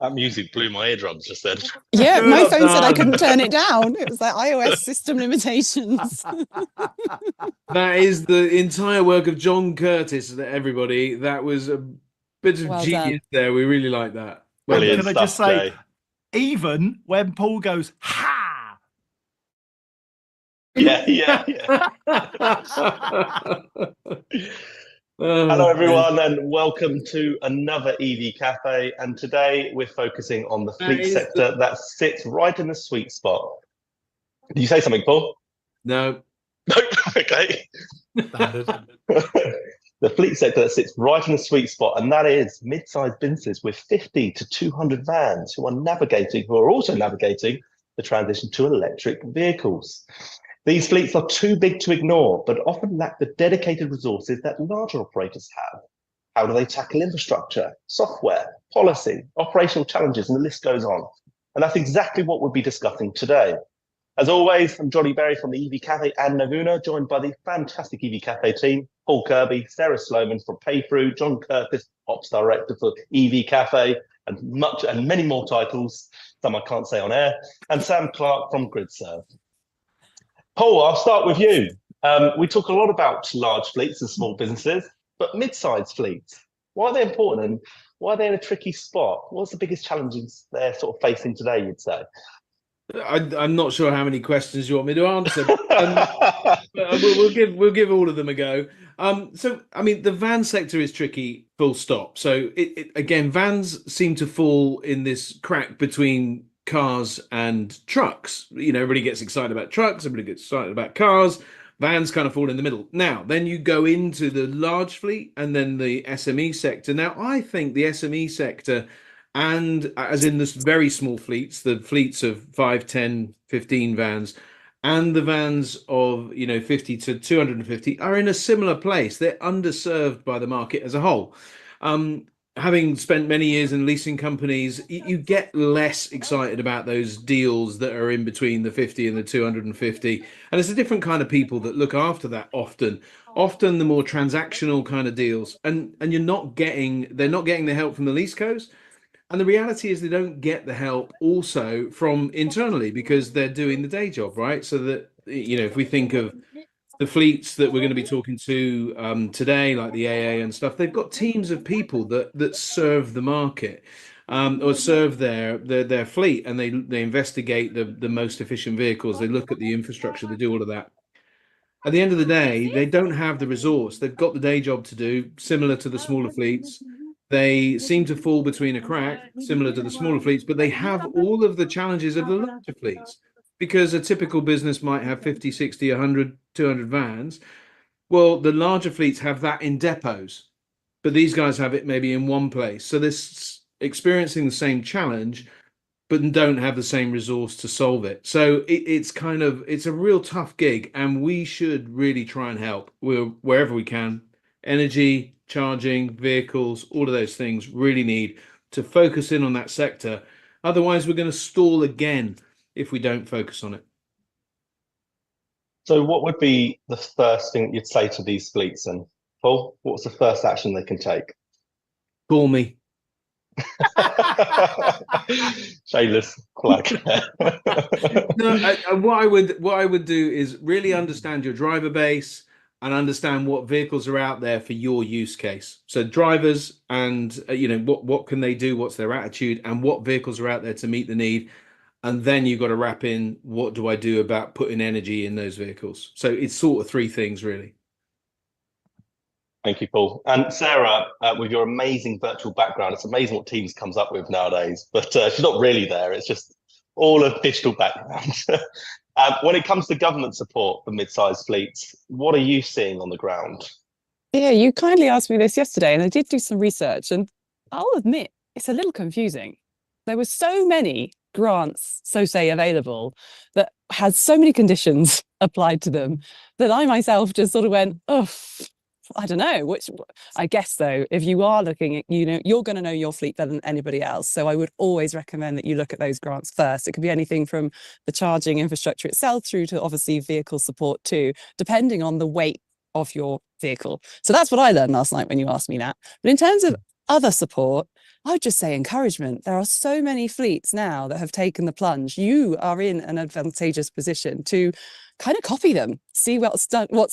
That music blew my eardrums just then. Yeah, Good my phone said I done. couldn't turn it down. It was like iOS system limitations. That is the entire work of John Curtis, everybody. That was a bit of Well genius done. there. We really like that. Well Brilliant done. Can I just stuff, say, Jay. even when Paul goes, ha! Yeah. Hello, Oh, everyone, and welcome to another EV Cafe. And today we're focusing on the fleet sector that sits right in the sweet spot. Did you say something, Paul? no. No. Okay. Standard. The fleet sector that sits right in the sweet spot, and that is mid-sized businesses with 50 to 200 vans who are also navigating the transition to electric vehicles. These fleets are too big to ignore, but often lack the dedicated resources that larger operators have. How do they tackle infrastructure, software, policy, operational challenges, and the list goes on? And that's exactly what we'll be discussing today. As always, I'm Johnny Berry from the EV Café and Naguna, joined by the fantastic EV Café team, Paul Kirby, Sarah Sloman from Paythrough, John Curtis, Ops Director for EV Café, and many more titles, some I can't say on air, and Sam Clark from GridServe. Paul, I'll start with you. We talk a lot about large fleets and small businesses, but mid-sized fleets, why are they important and why are they in a tricky spot? What's the biggest challenges they're sort of facing today, you'd say? I'm not sure how many questions you want me to answer, but we'll give all of them a go. So I mean, the van sector is tricky, full stop. So again, vans seem to fall in this crack between cars and trucks. You know, everybody gets excited about trucks, everybody gets excited about cars. Vans kind of fall in the middle. Now, then you go into the large fleet and then the SME sector. Now, I think the SME sector, and as in this very small fleets, the fleets of 5, 10, 15 vans, and the vans of 50 to 250 are in a similar place. They're underserved by the market as a whole. Having spent many years in leasing companies, you get less excited about those deals that are in between the 50 and the 250. And it's a different kind of people that look after that often the more transactional kind of deals. And they're not getting the help from the lease co's. And the reality is they don't get the help also from internally because they're doing the day job, right? So that, if we think of the fleets that we're going to be talking to today, like the AA and stuff, they've got teams of people that serve the market or serve their fleet, and they investigate the most efficient vehicles. They look at the infrastructure, they do all of that. At the end of the day, they don't have the resource. They've got the day job to do, similar to the smaller fleets. They seem to fall between a crack, similar to the smaller fleets, but they have all of the challenges of the larger fleets because a typical business might have 50, 60, 100, 200 vans. Well, the larger fleets have that in depots, but these guys have it maybe in one place. So they're experiencing the same challenge, but don't have the same resource to solve it. So it's a real tough gig, and we should really try and help wherever we can. Energy, charging, vehicles, all of those things really need to focus in on that sector. Otherwise, we're going to stall again if we don't focus on it. So what would be the first thing that you'd say to these fleets? And Paul, what's the first action they can take? Call me. Shameless plug. No, what I would do is really understand your driver base and understand what vehicles are out there for your use case. So drivers and what can they do, what's their attitude, and what vehicles are out there to meet the need. And then you've got to wrap in, what do I do about putting energy in those vehicles? So it's sort of three things, really. Thank you, Paul. And Sarah, with your amazing virtual background, it's amazing what Teams comes up with nowadays, but she's not really there. It's just all a digital background. When it comes to government support for mid-sized fleets, what are you seeing on the ground? Yeah, you kindly asked me this yesterday, and I did do some research, and I'll admit it's a little confusing. There were so many grants, so say, available that had so many conditions applied to them that I myself just sort of went, oh, I don't know, which I guess, though, if you are looking at, you're going to know your fleet better than anybody else. So I would always recommend that you look at those grants first. It could be anything from the charging infrastructure itself through to obviously vehicle support too, depending on the weight of your vehicle. So that's what I learned last night when you asked me that. But in terms of other support, I'd just say encouragement. There are so many fleets now that have taken the plunge. You are in an advantageous position to kind of copy them, see what's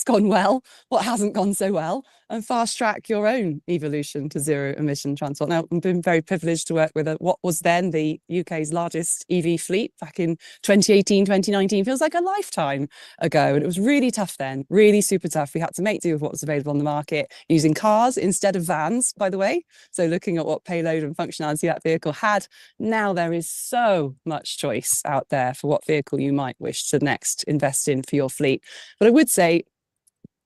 gone well, what hasn't gone so well, and fast track your own evolution to zero emission transport. Now, I've been very privileged to work with what was then the UK's largest EV fleet back in 2018, 2019. Feels like a lifetime ago. And it was really tough then, really super tough. We had to make do with what was available on the market, using cars instead of vans, by the way. So looking at what payload and functionality that vehicle had. Now there is so much choice out there for what vehicle you might wish to next invest in for your fleet. But I would say,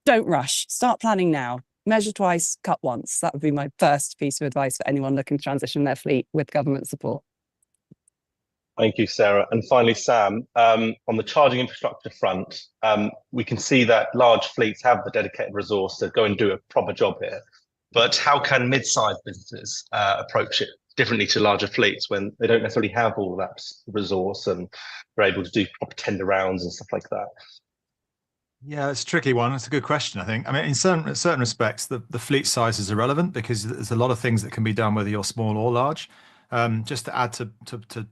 don't rush. Start planning now. Measure twice, cut once. That would be my first piece of advice for anyone looking to transition their fleet with government support. Thank you, Sarah. And finally, Sam, on the charging infrastructure front, we can see that large fleets have the dedicated resource to go and do a proper job here. But how can mid-sized businesses approach it differently to larger fleets when they don't necessarily have all that resource and are able to do proper tender rounds and stuff like that? Yeah, it's a tricky one. It's a good question, I think. I mean, in certain respects, the fleet size is irrelevant because there's a lot of things that can be done whether you're small or large. Just to add to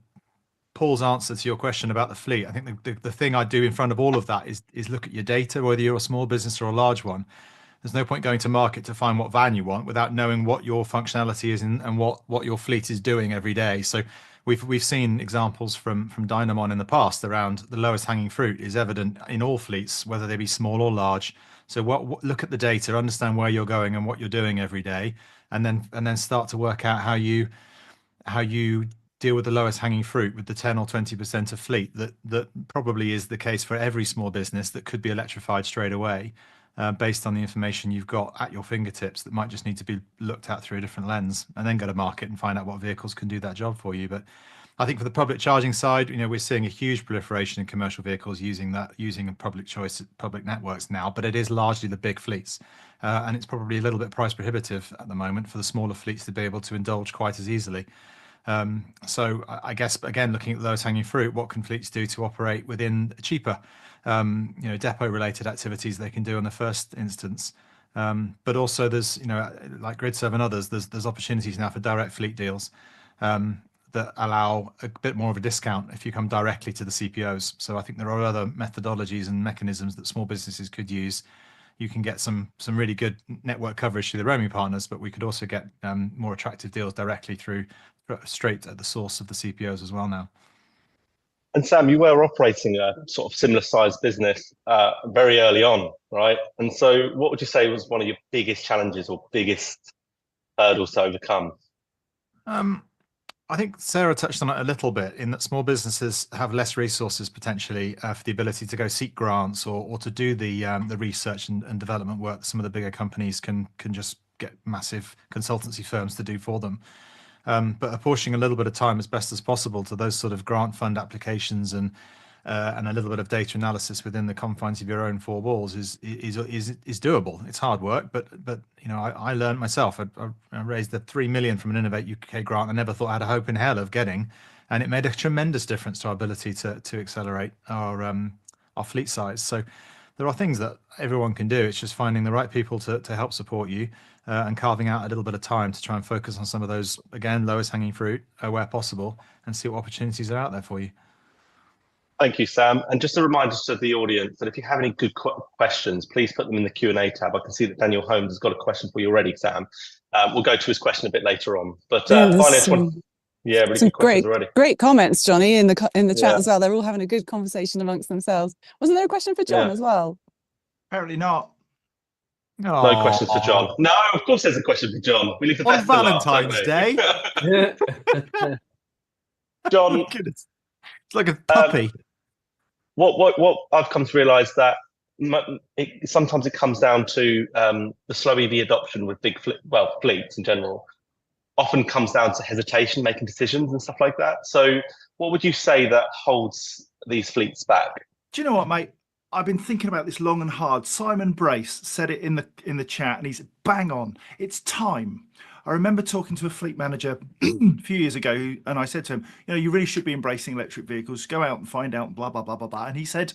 Paul's answer to your question about the fleet, I think the thing I do in front of all of that is look at your data, whether you're a small business or a large one. There's no point going to market to find what van you want without knowing what your functionality is and what your fleet is doing every day. So we've seen examples from Dynamon in the past around the lowest hanging fruit is evident in all fleets, whether they be small or large. So look at the data, understand where you're going and what you're doing every day, and then start to work out how you deal with the lowest hanging fruit with the 10 or 20% of fleet that probably is the case for every small business that could be electrified straight away. Based on the information you've got at your fingertips that might just need to be looked at through a different lens, and then go to market and find out what vehicles can do that job for you. But I think for the public charging side, we're seeing a huge proliferation in commercial vehicles using a public networks now, but it is largely the big fleets. And it's probably a little bit price prohibitive at the moment for the smaller fleets to be able to indulge quite as easily. So I guess, again, looking at the lowest hanging fruit, what can fleets do to operate within cheaper depot related activities they can do in the first instance. But also there's, like GridServe and others, there's opportunities now for direct fleet deals that allow a bit more of a discount if you come directly to the CPOs. So I think there are other methodologies and mechanisms that small businesses could use. You can get some really good network coverage through the roaming partners, but we could also get more attractive deals directly straight at the source of the CPOs as well now. And Sam, you were operating a sort of similar sized business very early on, right? And so what would you say was one of your biggest challenges or biggest hurdles to overcome? I think Sarah touched on it a little bit in that small businesses have less resources potentially for the ability to go seek grants or to do the research and development work that some of the bigger companies can just get massive consultancy firms to do for them. But apportioning a little bit of time as best as possible to those sort of grant fund applications and a little bit of data analysis within the confines of your own four walls is doable. It's hard work, but I learned myself. I raised the 3 million from an Innovate UK grant I never thought I had a hope in hell of getting, and it made a tremendous difference to our ability to accelerate our fleet size. So there are things that everyone can do. It's just finding the right people to help support you and carving out a little bit of time to try and focus on some of those, again, lowest hanging fruit where possible and see what opportunities are out there for you. Thank you, Sam. And just a reminder to the audience that if you have any good questions, please put them in the Q&A tab. I can see that Daniel Holmes has got a question for you already, Sam. We'll go to his question a bit later on. But finally, really good questions already. Great comments, Johnny, in the chat as well. They're all having a good conversation amongst themselves. Wasn't there a question for John as well? Apparently not. No questions for John. No, of course there's a question for John. We leave the best on Valentine's Day. John, it's like a puppy. What I've come to realise that sometimes it comes down to the slow EV adoption with big fleets in general. Often comes down to hesitation, making decisions and stuff like that. So, what would you say that holds these fleets back? Do you know what, mate? I've been thinking about this long and hard. Simon Brace said it in the chat, and he's bang on. It's time. I remember talking to a fleet manager a few years ago, and I said to him, you really should be embracing electric vehicles. Go out and find out, blah, blah, blah, blah, blah. And he said,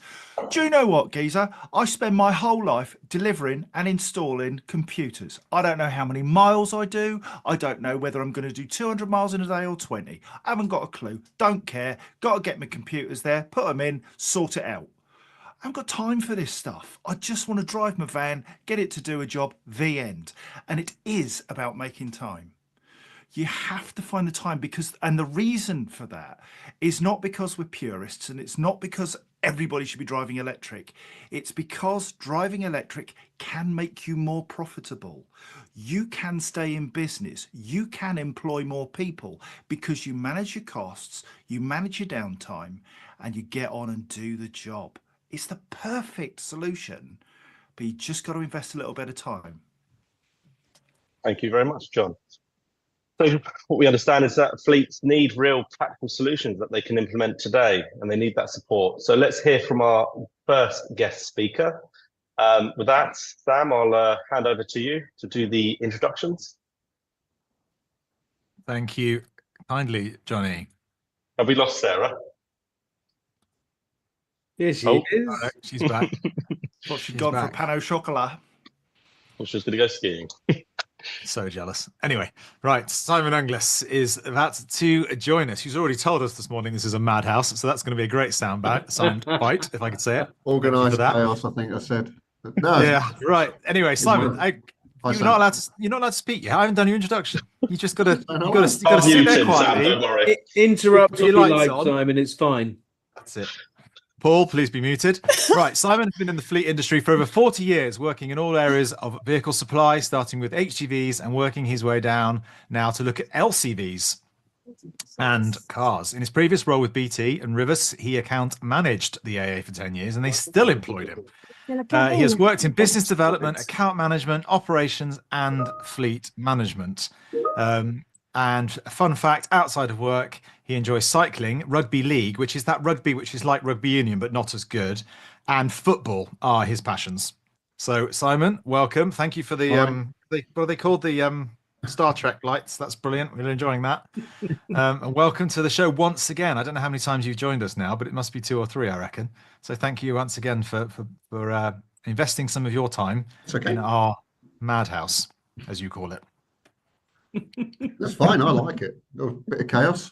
do you know what, geezer? I spend my whole life delivering and installing computers. I don't know how many miles I do. I don't know whether I'm going to do 200 miles in a day or 20. I haven't got a clue. Don't care. Got to get my computers there, put them in, sort it out. I haven't got time for this stuff. I just want to drive my van, get it to do a job, the end. And it is about making time. You have to find the time and the reason for that is not because we're purists and it's not because everybody should be driving electric. It's because driving electric can make you more profitable. You can stay in business. You can employ more people because you manage your costs, you manage your downtime, and you get on and do the job. It's the perfect solution, but you just got to invest a little bit of time. Thank you very much, John. So what we understand is that fleets need real practical solutions that they can implement today, and they need that support. So let's hear from our first guest speaker. With that, Sam, I'll hand over to you to do the introductions. Thank you kindly, Johnny. Have we lost Sarah? Yes, she is. No, she's back. What she's gone back for pan au chocolat. Well, she's going to go skiing. So jealous. Anyway, right. Simon Unglis is about to join us. He's already told us this morning this is a madhouse, so that's going to be a great sound bite, if I could say it. Organised chaos, I think I said. No. Yeah, right. Anyway, Simon, you're not allowed to speak yet. I haven't done your introduction. You just got to sit there quietly. Sam, don't worry. Interrupt Put your if you lights like, on. Simon. It's fine. That's it. Paul, please be muted. Right, Simon has been in the fleet industry for over 40 years, working in all areas of vehicle supply, starting with HGVs and working his way down now to look at LCVs and cars. In his previous role with BT and Rivers, he account managed the AA for 10 years and they still employed him. He has worked in business development, account management, operations, and fleet management. And a fun fact, outside of work, he enjoys cycling, rugby league, which is that rugby which is like rugby union, but not as good, and football are his passions. So, Simon, welcome. Thank you for the, what are they called? The Star Trek lights. That's brilliant. We're enjoying that. And welcome to the show once again. I don't know how many times you've joined us now, but it must be 2 or 3, I reckon. So thank you once again for investing some of your time in our madhouse, as you call it. That's fine. I like it. A bit of chaos.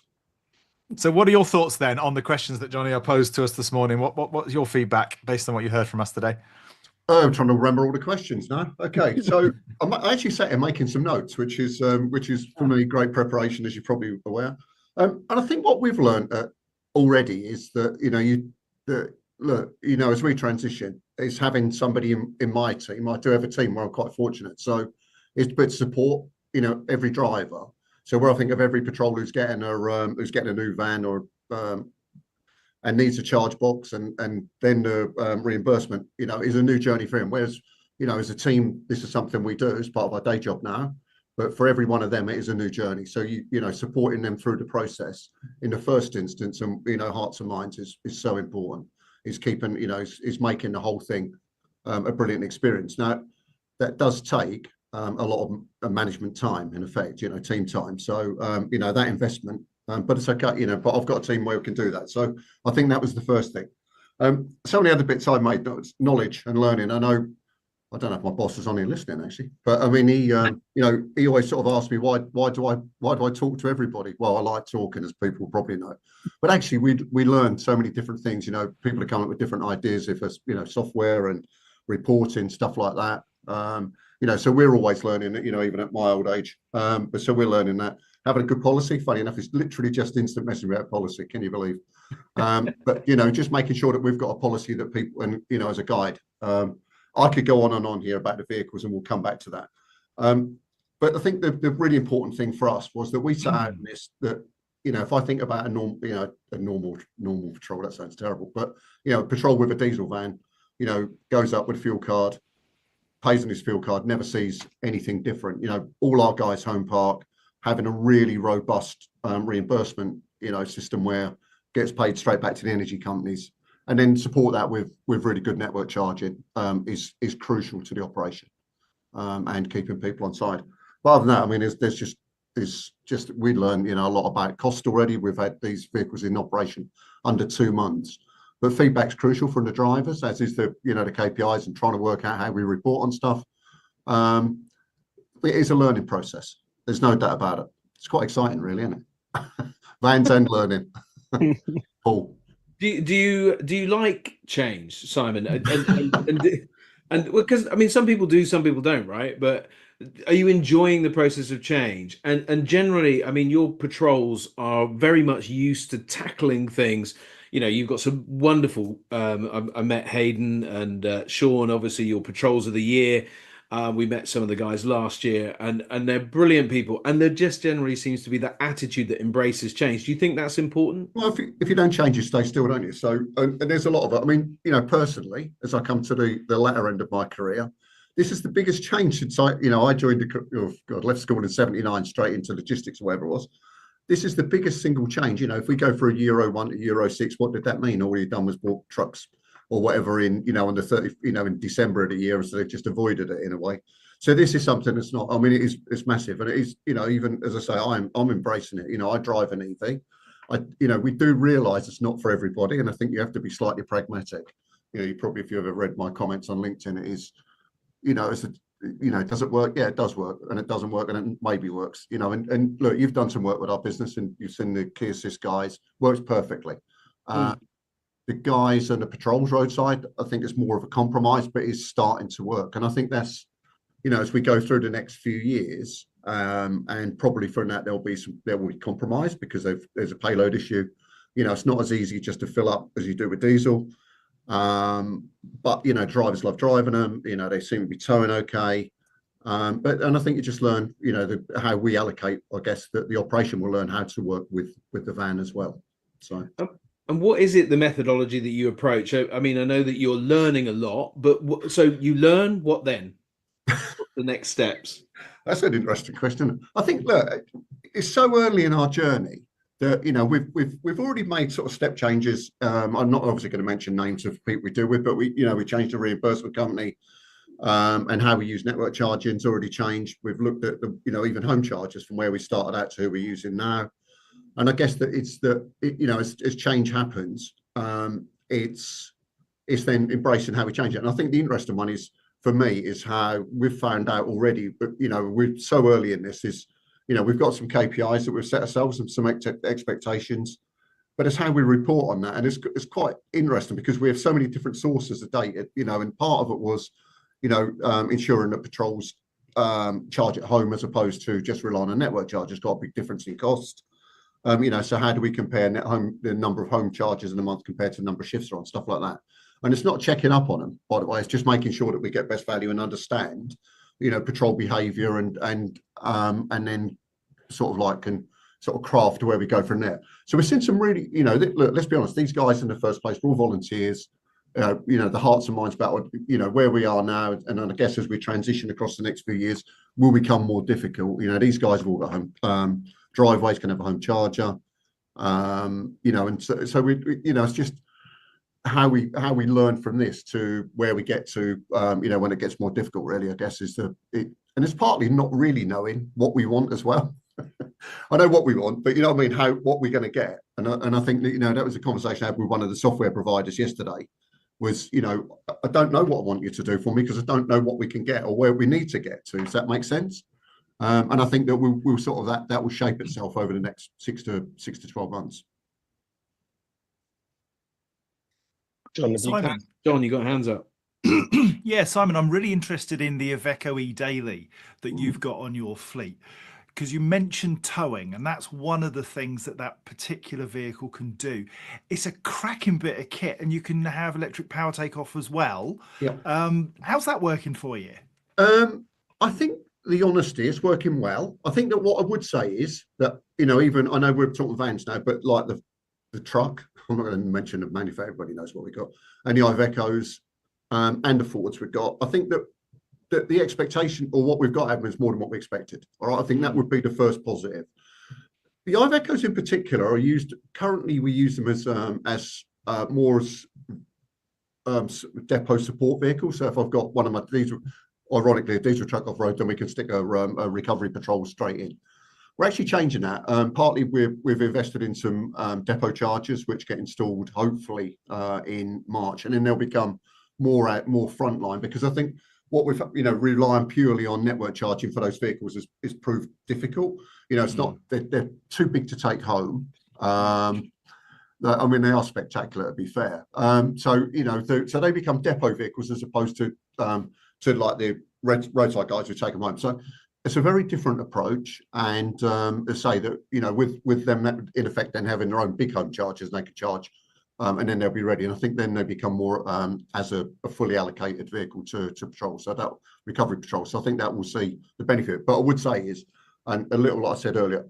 So what are your thoughts then on the questions that Johnny posed to us this morning? What's your feedback based on what you heard from us today? I'm trying to remember all the questions now. Okay, so I'm actually sat here making some notes, which is for me great preparation, as you're probably aware. And I think what we've learned already is that as we transition, is having somebody in my team. I do have a team where I'm quite fortunate, so it's to support every driver. So where I think of every patrol who's getting a new van or and needs a charge box and then the reimbursement, is a new journey for him. Whereas, as a team, this is something we do as part of our day job now. But for every one of them, it is a new journey. So supporting them through the process in the first instance, and hearts and minds is so important. Is keeping is making the whole thing a brilliant experience. Now that does take a lot of management time, in effect, team time. So that investment, but it's okay, but I've got a team where we can do that. So I think that was the first thing. So many other bits I made, knowledge and learning. I don't know if my boss is on here listening actually, but I mean, he always sort of asked me why do I talk to everybody? Well, I like talking, as people probably know, but actually we learned so many different things. People are coming up with different ideas, if it's software and reporting, stuff like that. So we're always learning, even at my old age. But so we're learning that. Having a good policy, funny enough, is literally just instant messaging about policy. Can you believe? But just making sure that we've got a policy that people, and as a guide. I could go on and on here about the vehicles, and we'll come back to that. But I think the really important thing for us was that we set out in this that if I think about a normal patrol, that sounds terrible, but patrol with a diesel van, goes up with a fuel card, pays on his fuel card, never sees anything different. All our guys home park, having a really robust reimbursement, system where gets paid straight back to the energy companies, and then support that with really good network charging is crucial to the operation and keeping people on side. But other than that, I mean, there's just we learned, you know, a lot about cost already. We've had these vehicles in operation under 2 months, but feedback's crucial from the drivers, as is the, you know, the KPIs and trying to work out how we report on stuff. It is a learning process. There's no doubt about it. It's quite exciting, really, isn't it? Vans and learning. Paul. Do you like change, Simon? And because I mean, some people do, some people don't, right? But are you enjoying the process of change? And generally, I mean, your patrols are very much used to tackling things. You know, you've got some wonderful. I met Hayden and Sean. Obviously, your patrols of the year. We met some of the guys last year, and they're brilliant people. And there just generally seems to be that attitude that embraces change. Do you think that's important? Well, if you don't change, you stay still, don't you? So, and there's a lot of it. I mean, you know, personally, as I come to the latter end of my career, this is the biggest change since I joined left school in '79 straight into logistics or whatever it was. This is the biggest single change. You know, if we go for a Euro 1 to Euro 6, what did that mean? All you've done was bought trucks or whatever in, you know, on the 30, you know, in December of the year, so they've just avoided it in a way. So this is something that's not, I mean, it's massive. And it is, you know, even as I say, I'm embracing it. You know, I drive an EV. You know, we do realize it's not for everybody. And I think you have to be slightly pragmatic. You know, you probably, if you ever read my comments on LinkedIn, it is, you know, does it work? Yeah, it does work. And it doesn't work, and it maybe works, you know, and look, you've done some work with our business and you've seen the key assist guys, works perfectly. The guys on the patrols roadside, I think it's more of a compromise, but it's starting to work. And I think that's, you know, as we go through the next few years, and probably from that, there will be compromise because there's a payload issue. You know, it's not as easy just to fill up as you do with diesel. But, you know, drivers love driving them, you know, they seem to be towing okay. And I think you just learn, you know, how we allocate, I guess, that the operation will learn how to work with the van as well. So. And what is it, the methodology that you approach? I mean, I know that you're learning a lot, but so you learn, what then? What's the next steps? That's an interesting question. I think, look, it's so early in our journey that, you know, we've already made sort of step changes. I'm not obviously going to mention names of people we deal with, but we changed the reimbursement company, and how we use network charging's already changed. We've looked at you know, even home chargers from where we started out to who we're using now. And I guess that you know, as change happens, it's then embracing how we change it. And I think the interesting one is, for me, is how we've found out already, but, you know, we're so early in this, is, you know, we've got some KPIs that we've set ourselves and some expectations, but it's how we report on that. And it's quite interesting because we have so many different sources of data, you know, and part of it was, you know, ensuring that patrols charge at home as opposed to just relying on network charges. Got a big difference in cost. You know, so how do we compare the number of home charges in a month compared to the number of shifts on, stuff like that. And it's not checking up on them, by the way. It's just making sure that we get best value and understand, you know, patrol behaviour and then sort of like can sort of craft where we go from there. So we're seeing some really, you know, look, let's be honest, these guys in the first place were all volunteers. You know, the hearts and minds about, you know, where we are now, and I guess as we transition across the next few years, will become more difficult. You know, these guys have all got home driveways, can have a home charger. You know, and so we, you know, it's just how we learn from this to where we get to, you know, when it gets more difficult, really, I guess, is and it's partly not really knowing what we want as well. I know what we want, but you know what I mean, what we're going to get. And I think that, you know, that was a conversation I had with one of the software providers yesterday, was, you know, I don't know what I want you to do for me because I don't know what we can get or where we need to get to. Does that make sense? And I think that we'll sort of that will shape itself over the next 6 to 12 months. John, you got hands up. Yeah, Simon, I'm really interested in the Iveco e-Daily that you've got on your fleet, because you mentioned towing, and that's one of the things that particular vehicle can do. It's a cracking bit of kit, and you can have electric power takeoff as well. Yeah. How's that working for you? I think the honesty is working well. I think that what I would say is that, you know, even, I know we're talking vans now, but like the truck, I'm not going to mention the manufacturer, everybody knows what we got, and the Ivecos and the Fords we've got. I think that the expectation, or what we've got, Adam, is more than what we expected. All right, I think that would be the first positive. The Ivecos in particular are used currently. We use them as more as depot support vehicles. So if I've got one of my, these ironically, a diesel truck off road, then we can stick a recovery patrol straight in. We're actually changing that. Partly we've invested in some depot chargers, which get installed hopefully in March, and then they'll become more frontline, because I think what we've relying purely on network charging for those vehicles is proved difficult. It's not, they're too big to take home. I mean, they are spectacular, to be fair. So they become depot vehicles as opposed to like the roadside guys who take them home. So it's a very different approach, and to say that with them in effect then having their own big home chargers, they can charge, and then they'll be ready. And I think then they become more as a fully allocated vehicle to patrol, so that recovery patrol. So I think that will see the benefit. But I would say is, and a little like I said earlier,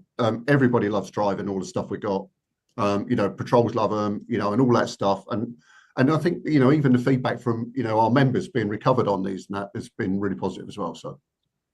everybody loves driving all the stuff we got. Patrols love them, and all that stuff. And I think even the feedback from our members being recovered on these and that has been really positive as well. So.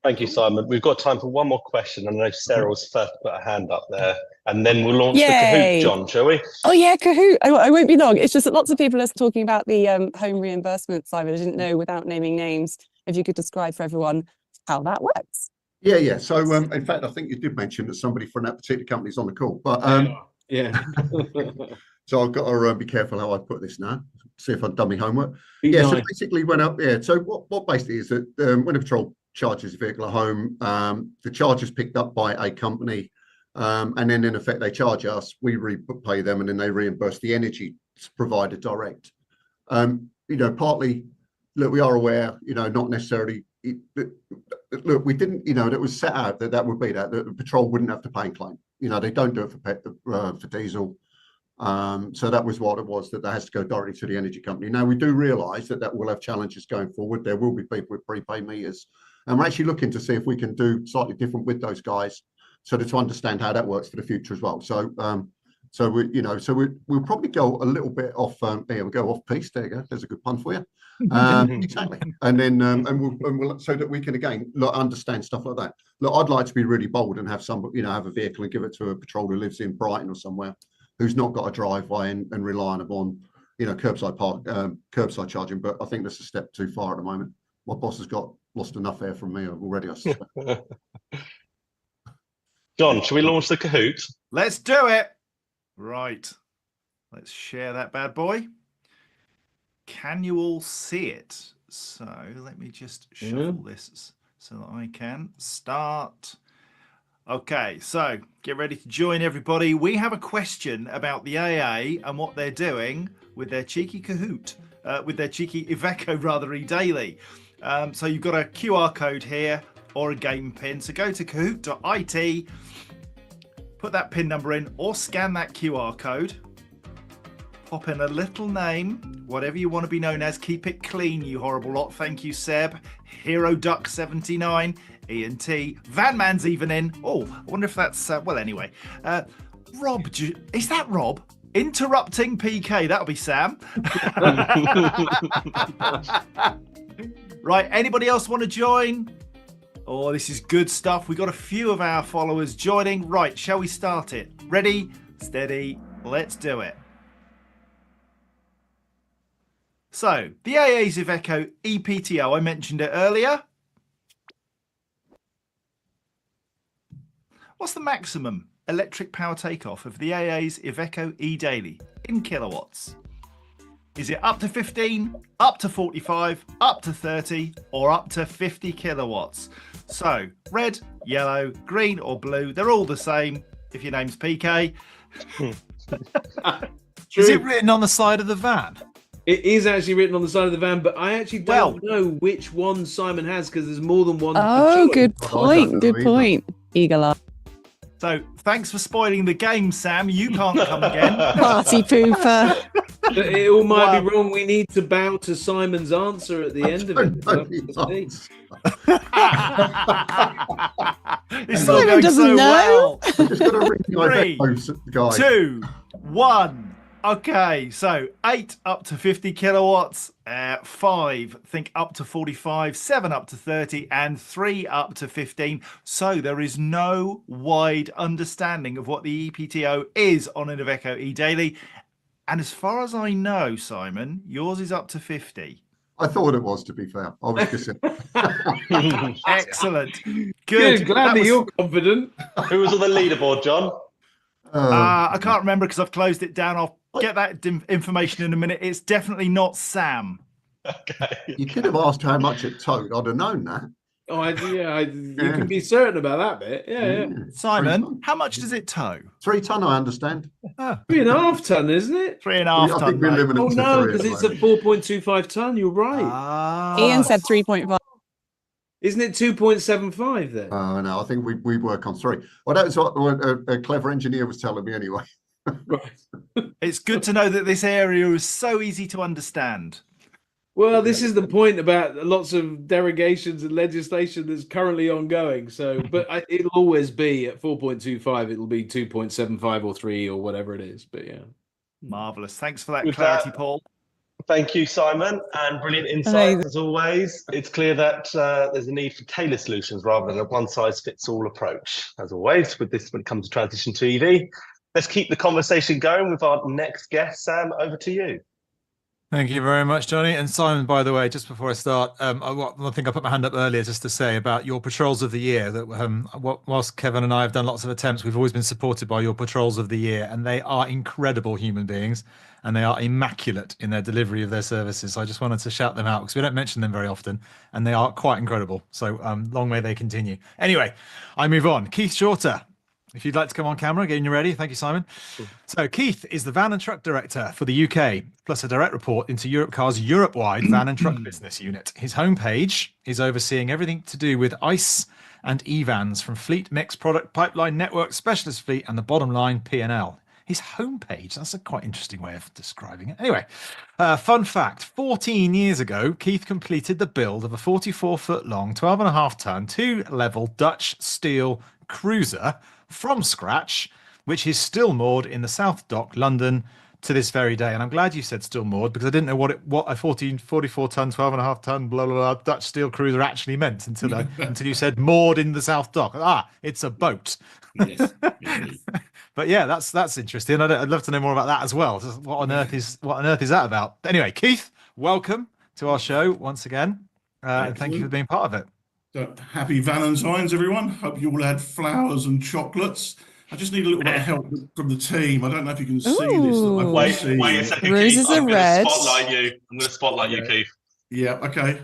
Thank you, Simon. We've got time for one more question. I know Sarah was first to put her hand up there, and then we'll launch the Kahoot, John, shall we? Oh yeah, Kahoot. I won't be long. It's just that lots of people are talking about the home reimbursement, Simon. I didn't know, without naming names, if you could describe for everyone how that works. Yeah. So in fact, I think you did mention that somebody from that particular company is on the call. But yeah. So I've got to be careful how I put this now. See if I've done my homework. Nice. So basically went up. Yeah. So what basically is that when a patrol charges a vehicle at home, the charge is picked up by a company, and then in effect they charge us, we repay them, and then they reimburse the energy provider direct. Partly, look, we are aware, not necessarily. Look, we didn't, that was set out that would be that the patrol wouldn't have to pay and claim. They don't do it for diesel. So that was what it was, that has to go directly to the energy company. Now we do realise that will have challenges going forward. There will be people with prepaid meters. And we're actually looking to see if we can do slightly different with those guys, so to understand how that works for the future as well. So, we'll probably go a little bit off. Here we go, off piece. There you go. There's a good pun for you. Exactly. And then, we'll so that we can again understand stuff like that. Look, I'd like to be really bold and have have a vehicle and give it to a patrol who lives in Brighton or somewhere, who's not got a driveway and relying upon curbside charging. But I think that's a step too far at the moment. My boss has lost enough air from me already, I suspect. John, shall we launch the Kahoot? Let's do it. Right. Let's share that bad boy. Can you all see it? So let me just shuffle this so that I can start. Okay, so get ready to join, everybody. We have a question about the AA and what they're doing with their cheeky Kahoot, with their cheeky Iveco, rather, e-daily. So you've got a QR code here or a game pin. So go to kahoot.it, put that pin number in or scan that QR code, pop in a little name, whatever you want to be known as. Keep it clean, you horrible lot. Thank you, Seb. Hero Duck 79, Ian T. Van Man's even in. Oh, I wonder if that's, well, anyway. Rob, is that Rob? Interrupting PK, that'll be Sam. Right, anybody else want to join? Oh, this is good stuff. We got a few of our followers joining. Right, shall we start it? Ready, steady, let's do it. So, the AA's Iveco EPTO, I mentioned it earlier. What's the maximum electric power takeoff of the AA's Iveco e-daily in kilowatts? Is it up to 15, up to 45, up to 30, or up to 50 kilowatts? So, red, yellow, green, or blue, they're all the same if your name's PK. Is it written on the side of the van? It is actually written on the side of the van, but I actually don't know which one Simon has, because there's more than one. Oh, good point. Good point. Eagle eye. So, thanks for spoiling the game, Sam. You can't come again. Party pooper. It all might be wrong. We need to bow to Simon's answer at the end of it. This is all going so well. 3, 2, 1. Okay, so 8 up to 50 kilowatts, 5 think up to 45, 7 up to 30, and 3 up to 15. So there is no wide understanding of what the EPTO is on an Iveco e-daily. And as far as I know, Simon, yours is up to 50. I thought it was, to be fair. I was just Excellent. Good. Good. Glad that you're confident. Who was on the leaderboard, John? I can't remember because I've closed it down. I'll get that information in a minute. It's definitely not Sam. Okay. you could have asked how much it towed. I'd have known that. Oh, you can be certain about that bit. Yeah. Simon, how much does it tow? 3 ton, I understand. 3.5 ton, isn't it? 3.5 I ton. think we're mate. limited Oh to no, 3 at because the it's a moment. 4.25 ton. You're right. Ian Ah. said 3.5. Isn't it 2.75 then? No, I think we work on 3. Well, that's what a clever engineer was telling me anyway. Right. It's good to know that this area is so easy to understand. Well, this is the point about lots of derogations and legislation that's currently ongoing. So, but it'll always be at 4.25. It'll be 2.75 or 3 or whatever it is. But yeah. Marvelous. Thanks for that With clarity, that- Paul. Thank you, Simon, and brilliant insights Amazing. as always. It's clear that there's a need for tailored solutions rather than a one-size-fits-all approach. As always, with this, when it comes to transition to EV, let's keep the conversation going with our next guest. Sam, over to you. Thank you very much, Johnny. And Simon, by the way, just before I start, I think I put my hand up earlier just to say about your patrols of the year that whilst Kevin and I have done lots of attempts, we've always been supported by your patrols of the year, and they are incredible human beings and they are immaculate in their delivery of their services. So I just wanted to shout them out because we don't mention them very often and they are quite incredible. So long may they continue. Anyway, I move on. Keith Shorter. If you'd like to come on camera, getting you ready. Thank you, Simon. So Keith is the van and truck director for the UK, plus a direct report into Europcar's Europe-wide van and truck business unit. His homepage is overseeing everything to do with ICE and EVans, from fleet, mix, product, pipeline, network, specialist fleet, and the bottom line, P&L. His homepage, that's a quite interesting way of describing it. Anyway, fun fact, 14 years ago, Keith completed the build of a 44-foot long, 12.5 ton, 2-level Dutch steel cruiser from scratch, which is still moored in the South Dock, London, to this very day. And I'm glad you said still moored, because I didn't know what a 44 ton, 12.5 ton, blah, blah, blah, Dutch steel cruiser actually meant until you said moored in the South Dock. It's a boat. Yes. But yeah, that's interesting. I'd love to know more about that as well. What on earth is that about? Anyway, Keith, welcome to our show once again, and thank you for being part of it. So, happy Valentine's, everyone. Hope you all had flowers and chocolates. I just need a little bit of help from the team. I don't know if you can see this. Ooh. Wait a second, Roses Keith. I'm are going to red. spotlight you. I'm going to spotlight you, Keith. Yeah, okay.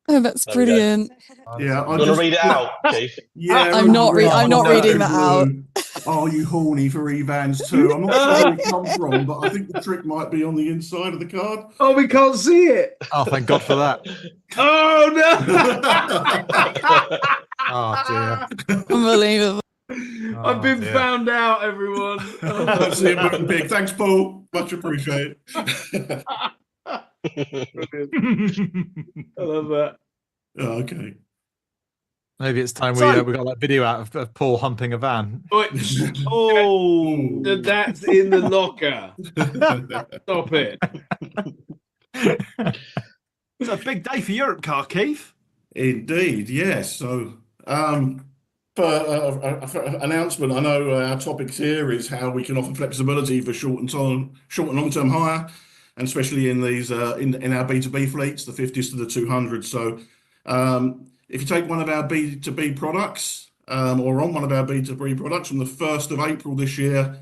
Oh, that's There we go. brilliant. Yeah, I'm going to read it out, Keith. Yeah, I'm not reading that out. Are you horny for Evans too? I'm not sure where it comes from, but I think the trick might be on the inside of the card. Oh, we can't see it. Oh, thank God for that. Oh no! Oh dear. Unbelievable. I've been dear. found out, everyone. Don't see it looking big. Thanks, Paul. Much appreciated. Brilliant. I love that. Oh, okay. Maybe it's time we got that video out of Paul humping a van. Oh, that's in the locker. Stop it. It's a big day for Europcar, Keith. Indeed, yes. So, for announcement, I know our topics here is how we can offer flexibility for short and long-term hire, and especially in these in our B2B fleets, the 50s to the 200s. So, if you take one of our B2B products, or on one of our B2B products from the 1st of April this year,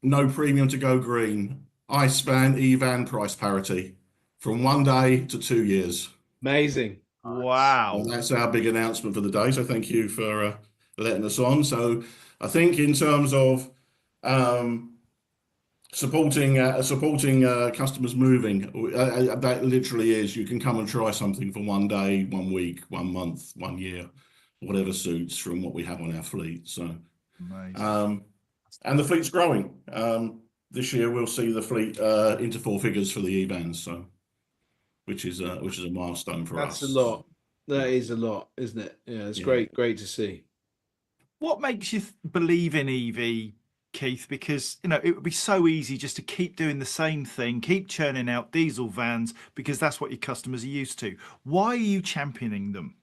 no premium to go green. ICE van, EVan price parity from 1 day to 2 years. Amazing. Wow. And that's our big announcement for the day. So thank you for letting us on. So I think in terms of supporting customers moving, that literally is, you can come and try something for 1 day, 1 week, 1 month, 1 year, whatever suits from what we have on our fleet. So, and the fleet's growing. This year we'll see the fleet into 4 figures for the EVans. So, which is a milestone for us. That's a lot. That is a lot, isn't it? Yeah, it's great to see. What makes you believe in EV, Keith? Because, it would be so easy just to keep doing the same thing, keep churning out diesel vans, because that's what your customers are used to. Why are you championing them?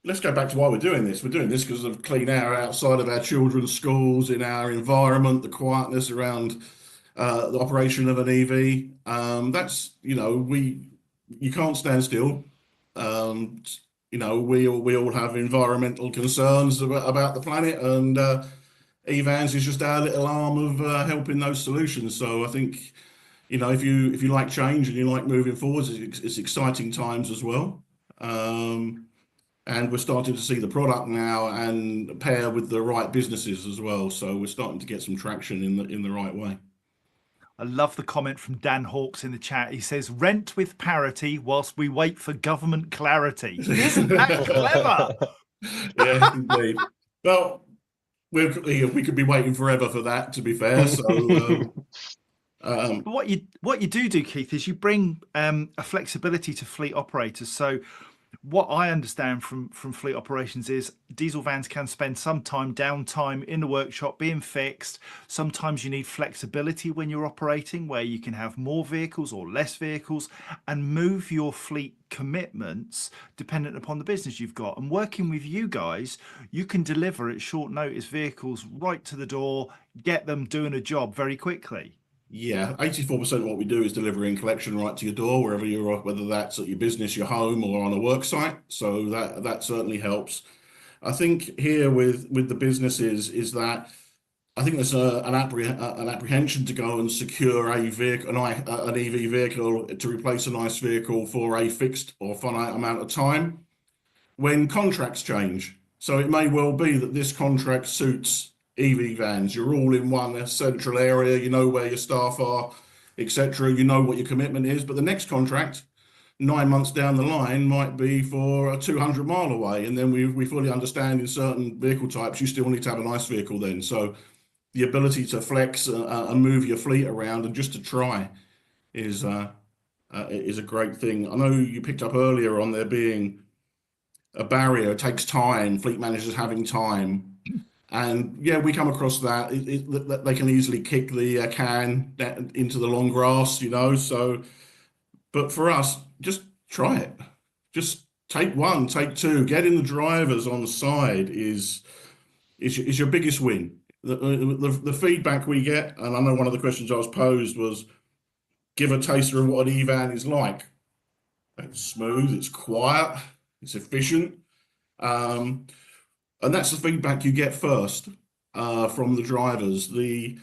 Let's go back to why we're doing this. We're doing this because of clean air outside of our children's schools, in our environment, the quietness around the operation of an EV. That's, you can't stand still. We all have environmental concerns about the planet, and EVans is just our little arm of helping those solutions. So I think, if you like change and you like moving forwards, it's exciting times as well. And we're starting to see the product now and pair with the right businesses as well. So we're starting to get some traction in the right way. I love the comment from Dan Hawkes in the chat. He says, "Rent with parity whilst we wait for government clarity." Isn't that clever? Yeah, indeed. Well, we could be waiting forever for that, to be fair. So, What you do, Keith, is you bring a flexibility to fleet operators. So what I understand from fleet operations is diesel vans can spend some downtime in the workshop being fixed. Sometimes you need flexibility when you're operating, where you can have more vehicles or less vehicles and move your fleet commitments dependent upon the business you've got. And working with you guys, you can deliver at short notice vehicles right to the door, get them doing a job very quickly. Yeah, 84% of what we do is delivering collection right to your door, wherever you are, whether that's at your business, your home, or on a work site. So that certainly helps. I think here with the businesses is that I think there's an apprehension to go and secure a vehicle, an EV vehicle, to replace an ICE vehicle for a fixed or finite amount of time when contracts change. So it may well be that this contract suits EV vans. You're all in one central area, you know where your staff are, etc. You know what your commitment is, but the next contract 9 months down the line might be for 200 mile away, and then we fully understand in certain vehicle types you still need to have an ICE vehicle then. So the ability to flex and move your fleet around and just to try is a great thing. I know you picked up earlier on there being a barrier. It takes time, fleet managers having time. And yeah, we come across that. They can easily kick the can into the long grass, So, but for us, just try it. Just take one, take two. Getting the drivers on the side is your biggest win. The feedback we get, and I know one of the questions I was posed was, give a taster of what an EVan is like. It's smooth, it's quiet, it's efficient. And that's the feedback you get first from the drivers. The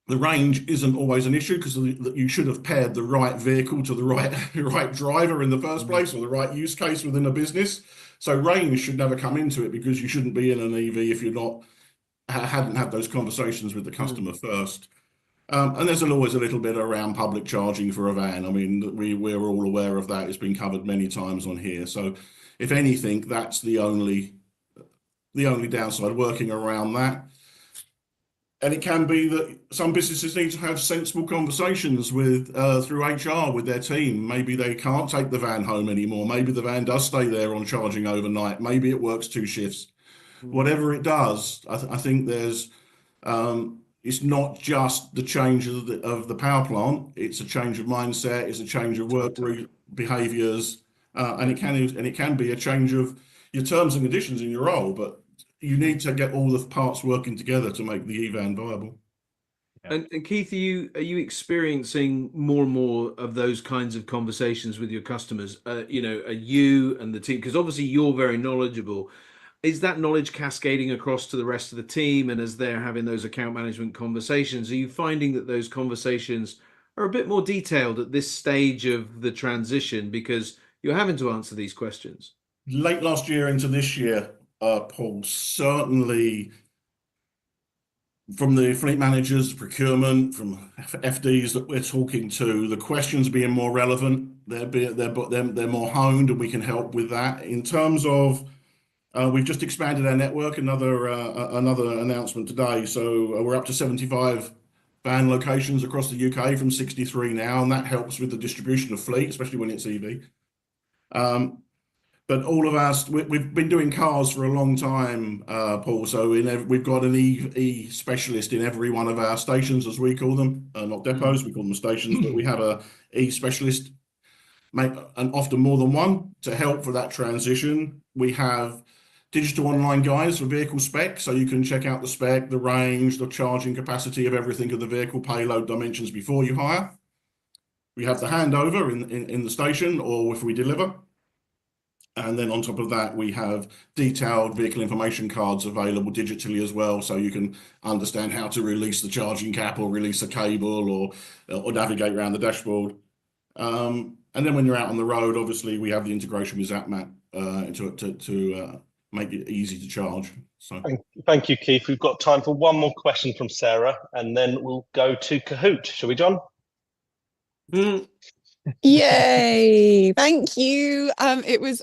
range isn't always an issue because you should have paired the right vehicle to the right driver in the first place, or the right use case within a business. So range should never come into it, because you shouldn't be in an EV if you're hadn't had those conversations with the customer first. And there's always a little bit around public charging for a van. I mean, we're all aware of that. It's been covered many times on here. So if anything, that's the only downside, working around that. And it can be that some businesses need to have sensible conversations with through HR with their team. Maybe they can't take the van home anymore. Maybe the van does stay there on charging overnight. Maybe it works 2 shifts. Whatever it does, I think there's it's not just the change of the power plant. It's a change of mindset. It's a change of work behaviours, and it can be a change of your terms and conditions in your role. But you need to get all the parts working together to make the EVan viable. And Keith, are you experiencing more and more of those kinds of conversations with your customers? You and the team, because obviously you're very knowledgeable. Is that knowledge cascading across to the rest of the team? And as they're having those account management conversations, are you finding that those conversations are a bit more detailed at this stage of the transition, because you're having to answer these questions? Late last year into this year, Paul, certainly from the fleet managers, procurement, from FDs that we're talking to, the questions being more relevant. They're more honed, and we can help with that. In terms of, we've just expanded our network. Another announcement today. So we're up to 75 van locations across the UK from 63 now, and that helps with the distribution of fleet, especially when it's EV. But all of us, we've been doing cars for a long time, Paul. So we've got an EV specialist in every one of our stations, as we call them, not depots. We call them stations, but we have a E specialist, and often more than one, to help for that transition. We have digital online guides for vehicle spec, so you can check out the spec, the range, the charging capacity of everything of the vehicle, payload dimensions before you hire. We have the handover in the station or if we deliver. And then on top of that, we have detailed vehicle information cards available digitally as well, so you can understand how to release the charging cap or release a cable or navigate around the dashboard. And then when you're out on the road, obviously we have the integration with ZapMap to make it easy to charge. So Thank you, Keith. We've got time for one more question from Sarah, and then we'll go to Kahoot. Shall we, John? Yay! Thank you. It was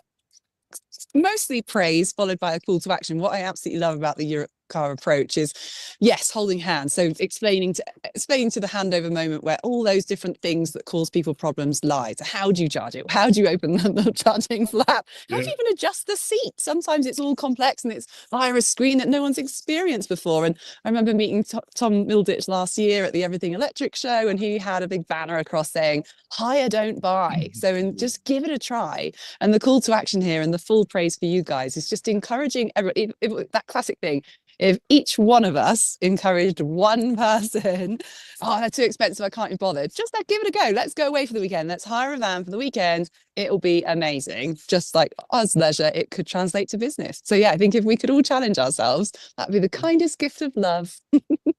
mostly praise followed by a call to action. What I absolutely love about the Europe car approach is, yes, holding hands. So explaining to the handover moment where all those different things that cause people problems lie. So how do you charge it? How do you open the charging flap? How do you even adjust the seat? Sometimes it's all complex and it's via a screen that no one's experienced before. And I remember meeting Tom Milditch last year at the Everything Electric show, and he had a big banner across saying, hire, don't buy. So just give it a try. And the call to action here and the full praise for you guys is just encouraging everybody, that classic thing. If each one of us encouraged one person, oh, they're too expensive, I can't be bothered. Just give it a go. Let's go away for the weekend. Let's hire a van for the weekend. It'll be amazing. Just like us leisure, it could translate to business. So yeah, I think if we could all challenge ourselves, that'd be the kindest gift of love.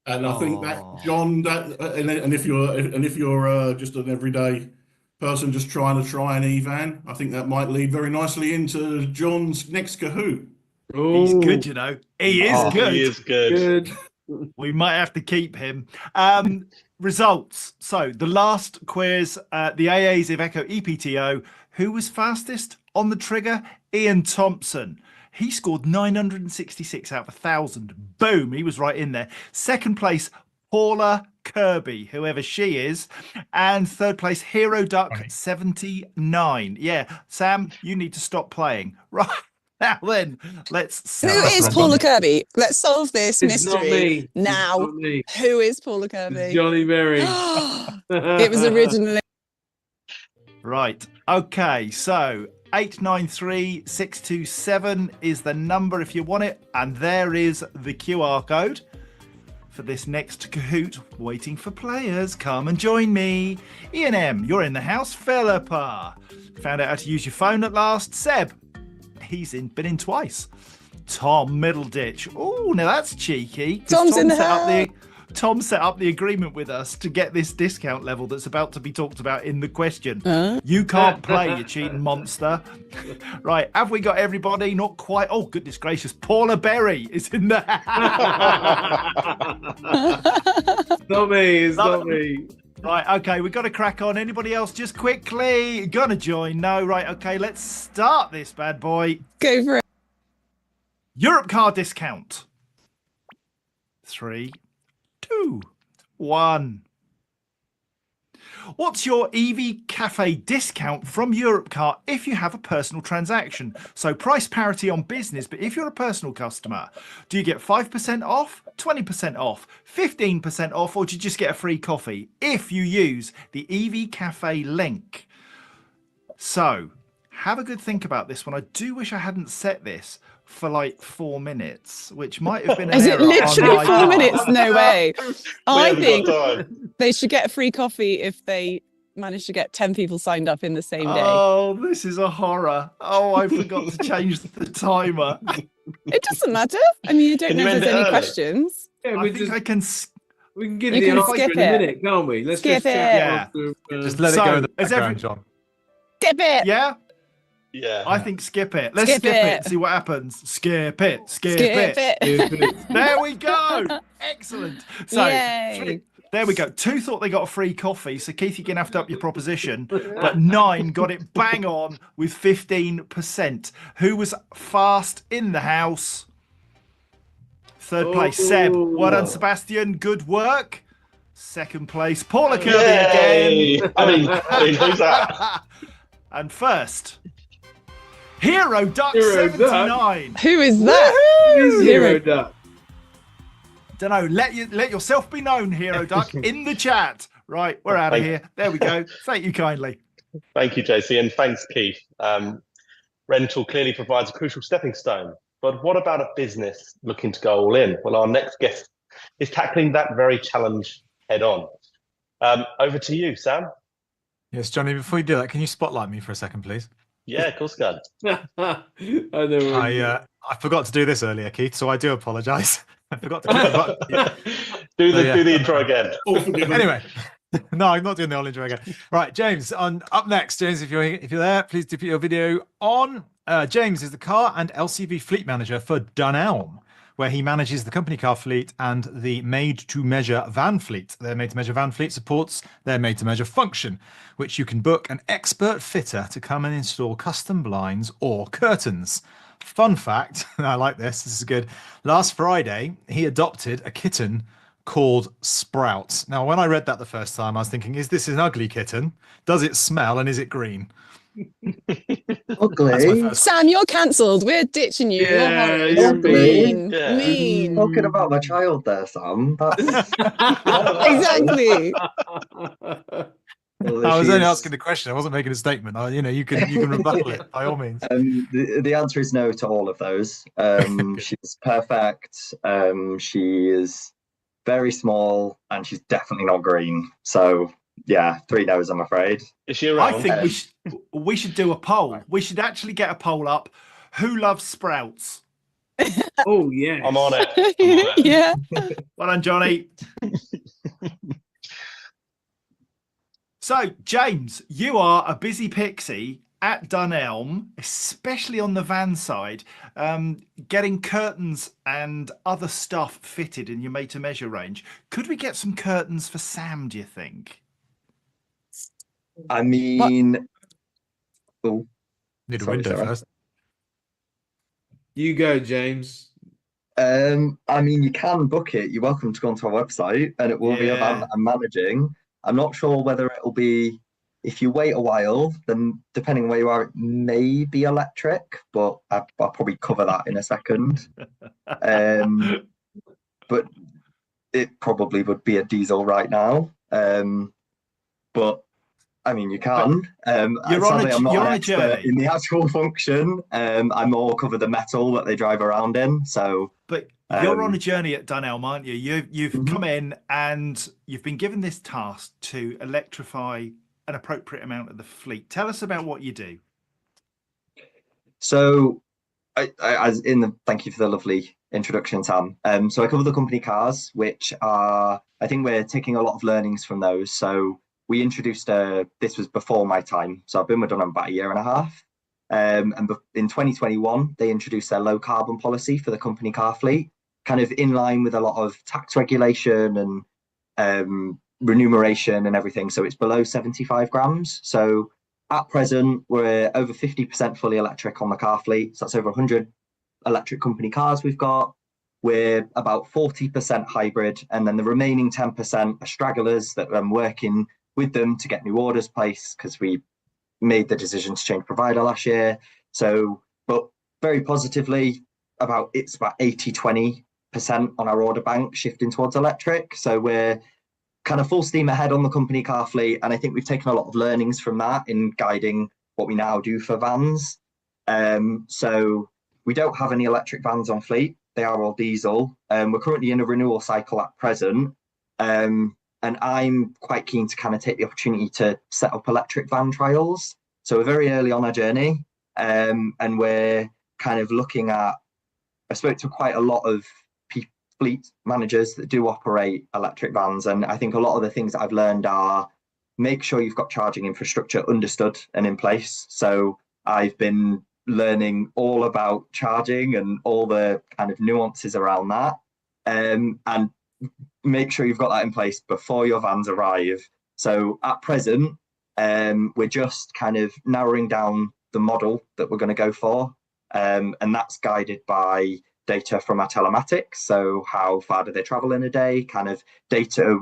And I think that, John, and if you're just an everyday person just trying to try an e-van, I think that might lead very nicely into John's next Kahoot. He's good, you know. He is good. He is good. We might have to keep him. Results. So the last quiz, the AA's Iveco EPTO, who was fastest on the trigger? Ian Thompson. He scored 966 out of 1,000. Boom, he was right in there. Second place, Paula Kirby, whoever she is. And third place, Hero Duck 79. Yeah, Sam, you need to stop playing. Right. Now then, let's. Who is Paula Kirby? Let's solve this It's not mystery me. now. It's not me. Who is Paula It's Kirby? Johnny Berry. It was originally. Right. Okay. So 893-627 is the number if you want it, and there is the QR code for this next Kahoot. Waiting for players. Come and join me. Ian M, you're in the house. Philippa, found out how to use your phone at last. Seb. He's been in twice. Tom Middleditch. Oh, now that's cheeky. Tom's in the house. Tom set up the agreement with us to get this discount level that's about to be talked about in the question. You can't play, you cheating monster. Right, have we got everybody? Not quite. Oh, goodness gracious. Paula Berry is in the house. Not me. It's not me. Right, okay, we've got to crack on. Anybody else just quickly gonna join? No, right, okay, let's start this bad boy. Go for it. Europe car discount. 3, 2, 1. What's your EV Café discount from Europe Car if you have a personal transaction? So price parity on business, but if you're a personal customer, do you get 5% off, 20% off, 15% off, or do you just get a free coffee if you use the EV Café link? So have a good think about this one. I do wish I hadn't set this for like 4 minutes, which might have been an Is error it literally on 4 my minutes? No way. I think time. they should get a free coffee if they manage to get 10 people signed up in the same day. Oh, this is a horror. Oh, I forgot to change the timer. It doesn't matter. I mean, you don't Can know you if end there's it any early? questions. Yeah, I think I can. we can give You the can answer skip in a it. minute, can't we? Let's Skip just chat it. after, Just let it So, go in the is background, every- John. Skip it. Yeah, Yeah. I think skip it. Let's Skip skip it. it. See what happens. Skip it. Skip Skip it. it. There we go. Excellent. So Yay. there we go. 2 thought they got a free coffee. So Keith, you're gonna have to up your proposition. But 9 got it bang on with 15%. Who was fast in the house? Third place, Seb. Well done, Sebastian. Good work. Second place, Paula Kirby Yay! again. I mean, who's that? And first, Hero Duck Hero 79. Who is that? Zero Duck. Don't know. Let yourself be known, Hero Duck, in the chat. Right, we're out of here. There we go. Thank you kindly. Thank you, JC, and thanks, Keith. Rental clearly provides a crucial stepping stone But what about a business looking to go all in? Well, our next guest is tackling that very challenge head on. Over to you, Sam. Yes, Johnny, before you do that, can you spotlight me for a second, please? Yeah, of course, can. I know. I forgot to do this earlier, Keith, so I do apologise. I forgot to click the button. do yeah. the intro again. All forgiven. Anyway, no, I'm not doing the whole intro again. Right, James, up next, James, if you're there, please do put your video on. James is the car and LCV fleet manager for Dunelm, where he manages the company car fleet and the made-to-measure van fleet. Their made-to-measure van fleet supports their made-to-measure function, which you can book an expert fitter to come and install custom blinds or curtains. Fun fact, I like this is good. Last Friday, he adopted a kitten called Sprout. Now, when I read that the first time, I was thinking, is this an ugly kitten? Does it smell and is it green? Ugly. Sam, you're cancelled. We're ditching you. Yeah, You're you're mean. Yeah. Mean. Talking about my child there, Sam. That's Exactly. I was only asking the question. I wasn't making a statement. You can rebuttal it by all means. The answer is no to all of those. She's perfect. She is very small, and she's definitely not green. So yeah, 3 no's, I'm afraid. Is she around? I think we should do a poll. We should actually get a poll up. Who loves sprouts? Oh yeah, I'm on it. Yeah. Well done, Johnny. So, James, you are a busy pixie at Dunelm, especially on the van side, getting curtains and other stuff fitted in your made-to-measure range. Could we get some curtains for Sam, do you think? I mean, Need a Sorry, window Sarah. first. you go, James. I mean, you can book it. You're welcome to go onto our website, and it will be a van that I'm managing. I'm not sure whether it'll be, if you wait a while, then depending on where you are, it may be electric, but I'll probably cover that in a second. But it probably would be a diesel right now. But I mean, you can. You're on Sadly, I'm not you're an on a expert journey. in the actual function. I more cover the metal that they drive around in. So, But you're on a journey at Dunelm, aren't you? You've come in and you've been given this task to electrify an appropriate amount of the fleet. Tell us about what you do. so thank you for the lovely introduction, Sam. So I cover the company cars, which are, I think we're taking a lot of learnings from those. So we introduced this was before my time, so I've been with Dunelm about 1.5 years. And in 2021, they introduced their low carbon policy for the company car fleet, kind of in line with a lot of tax regulation and remuneration and everything. So it's below 75 grams. So at present, we're over 50% fully electric on the car fleet. So that's over 100 electric company cars we've got. We're about 40% hybrid, and then the remaining 10% are stragglers that I'm working with them to get new orders placed, because we made the decision to change provider last year. So, but very positively, it's about 80-20% on our order bank shifting towards electric. So we're kind of full steam ahead on the company car fleet, and I think we've taken a lot of learnings from that in guiding what we now do for vans. So we don't have any electric vans on fleet. They are all diesel. We're currently in a renewal cycle at present. And I'm quite keen to kind of take the opportunity to set up electric van trials. So we're very early on our journey, and we're kind of looking at, I spoke to quite a lot of fleet managers that do operate electric vans. And I think a lot of the things that I've learned are, make sure you've got charging infrastructure understood and in place. So I've been learning all about charging and all the kind of nuances around that. And make sure you've got that in place before your vans arrive. So at present, we're just kind of narrowing down the model that we're going to go for. And that's guided by data from our telematics. So how far do they travel in a day? Kind of data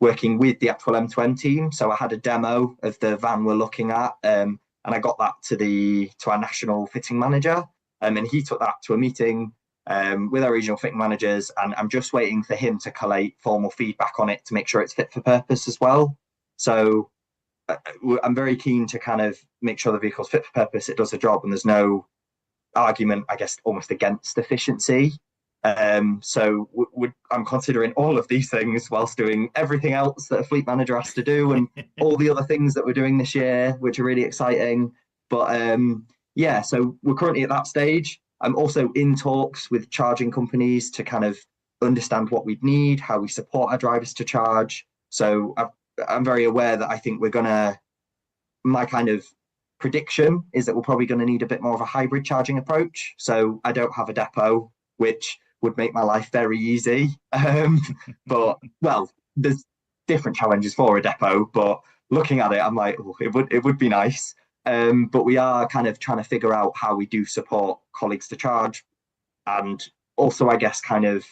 working with the actual M2M team. So I had a demo of the van we're looking at, and I got that to our national fitting manager, and he took that to a meeting with our regional fitting managers, and I'm just waiting for him to collate formal feedback on it to make sure it's fit for purpose as well. So I'm very keen to kind of make sure the vehicle's fit for purpose, it does the job, and there's no argument, I guess, almost against efficiency. So I'm considering all of these things whilst doing everything else that a fleet manager has to do, and all the other things that we're doing this year, which are really exciting. But yeah, so we're currently at that stage. I'm also in talks with charging companies to kind of understand what we'd need, how we support our drivers to charge. So I'm very aware that I think my kind of prediction is that we're probably going to need a bit more of a hybrid charging approach. So I don't have a depot, which would make my life very easy. But well, there's different challenges for a depot, but looking at it, I'm like, oh, it would be nice. But we are kind of trying to figure out how we do support colleagues to charge. And also, I guess, kind of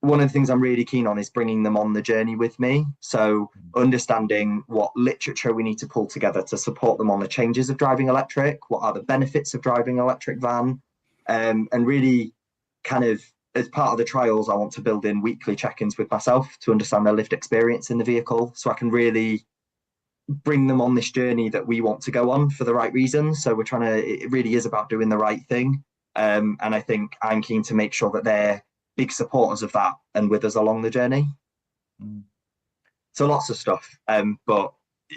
one of the things I'm really keen on is bringing them on the journey with me. So understanding what literature we need to pull together to support them on the changes of driving electric, what are the benefits of driving an electric van, and really kind of as part of the trials, I want to build in weekly check-ins with myself to understand their lived experience in the vehicle, so I can really bring them on this journey that we want to go on for the right reasons. So it really is about doing the right thing. And I think I'm keen to make sure that they're big supporters of that and with us along the journey. So lots of stuff. But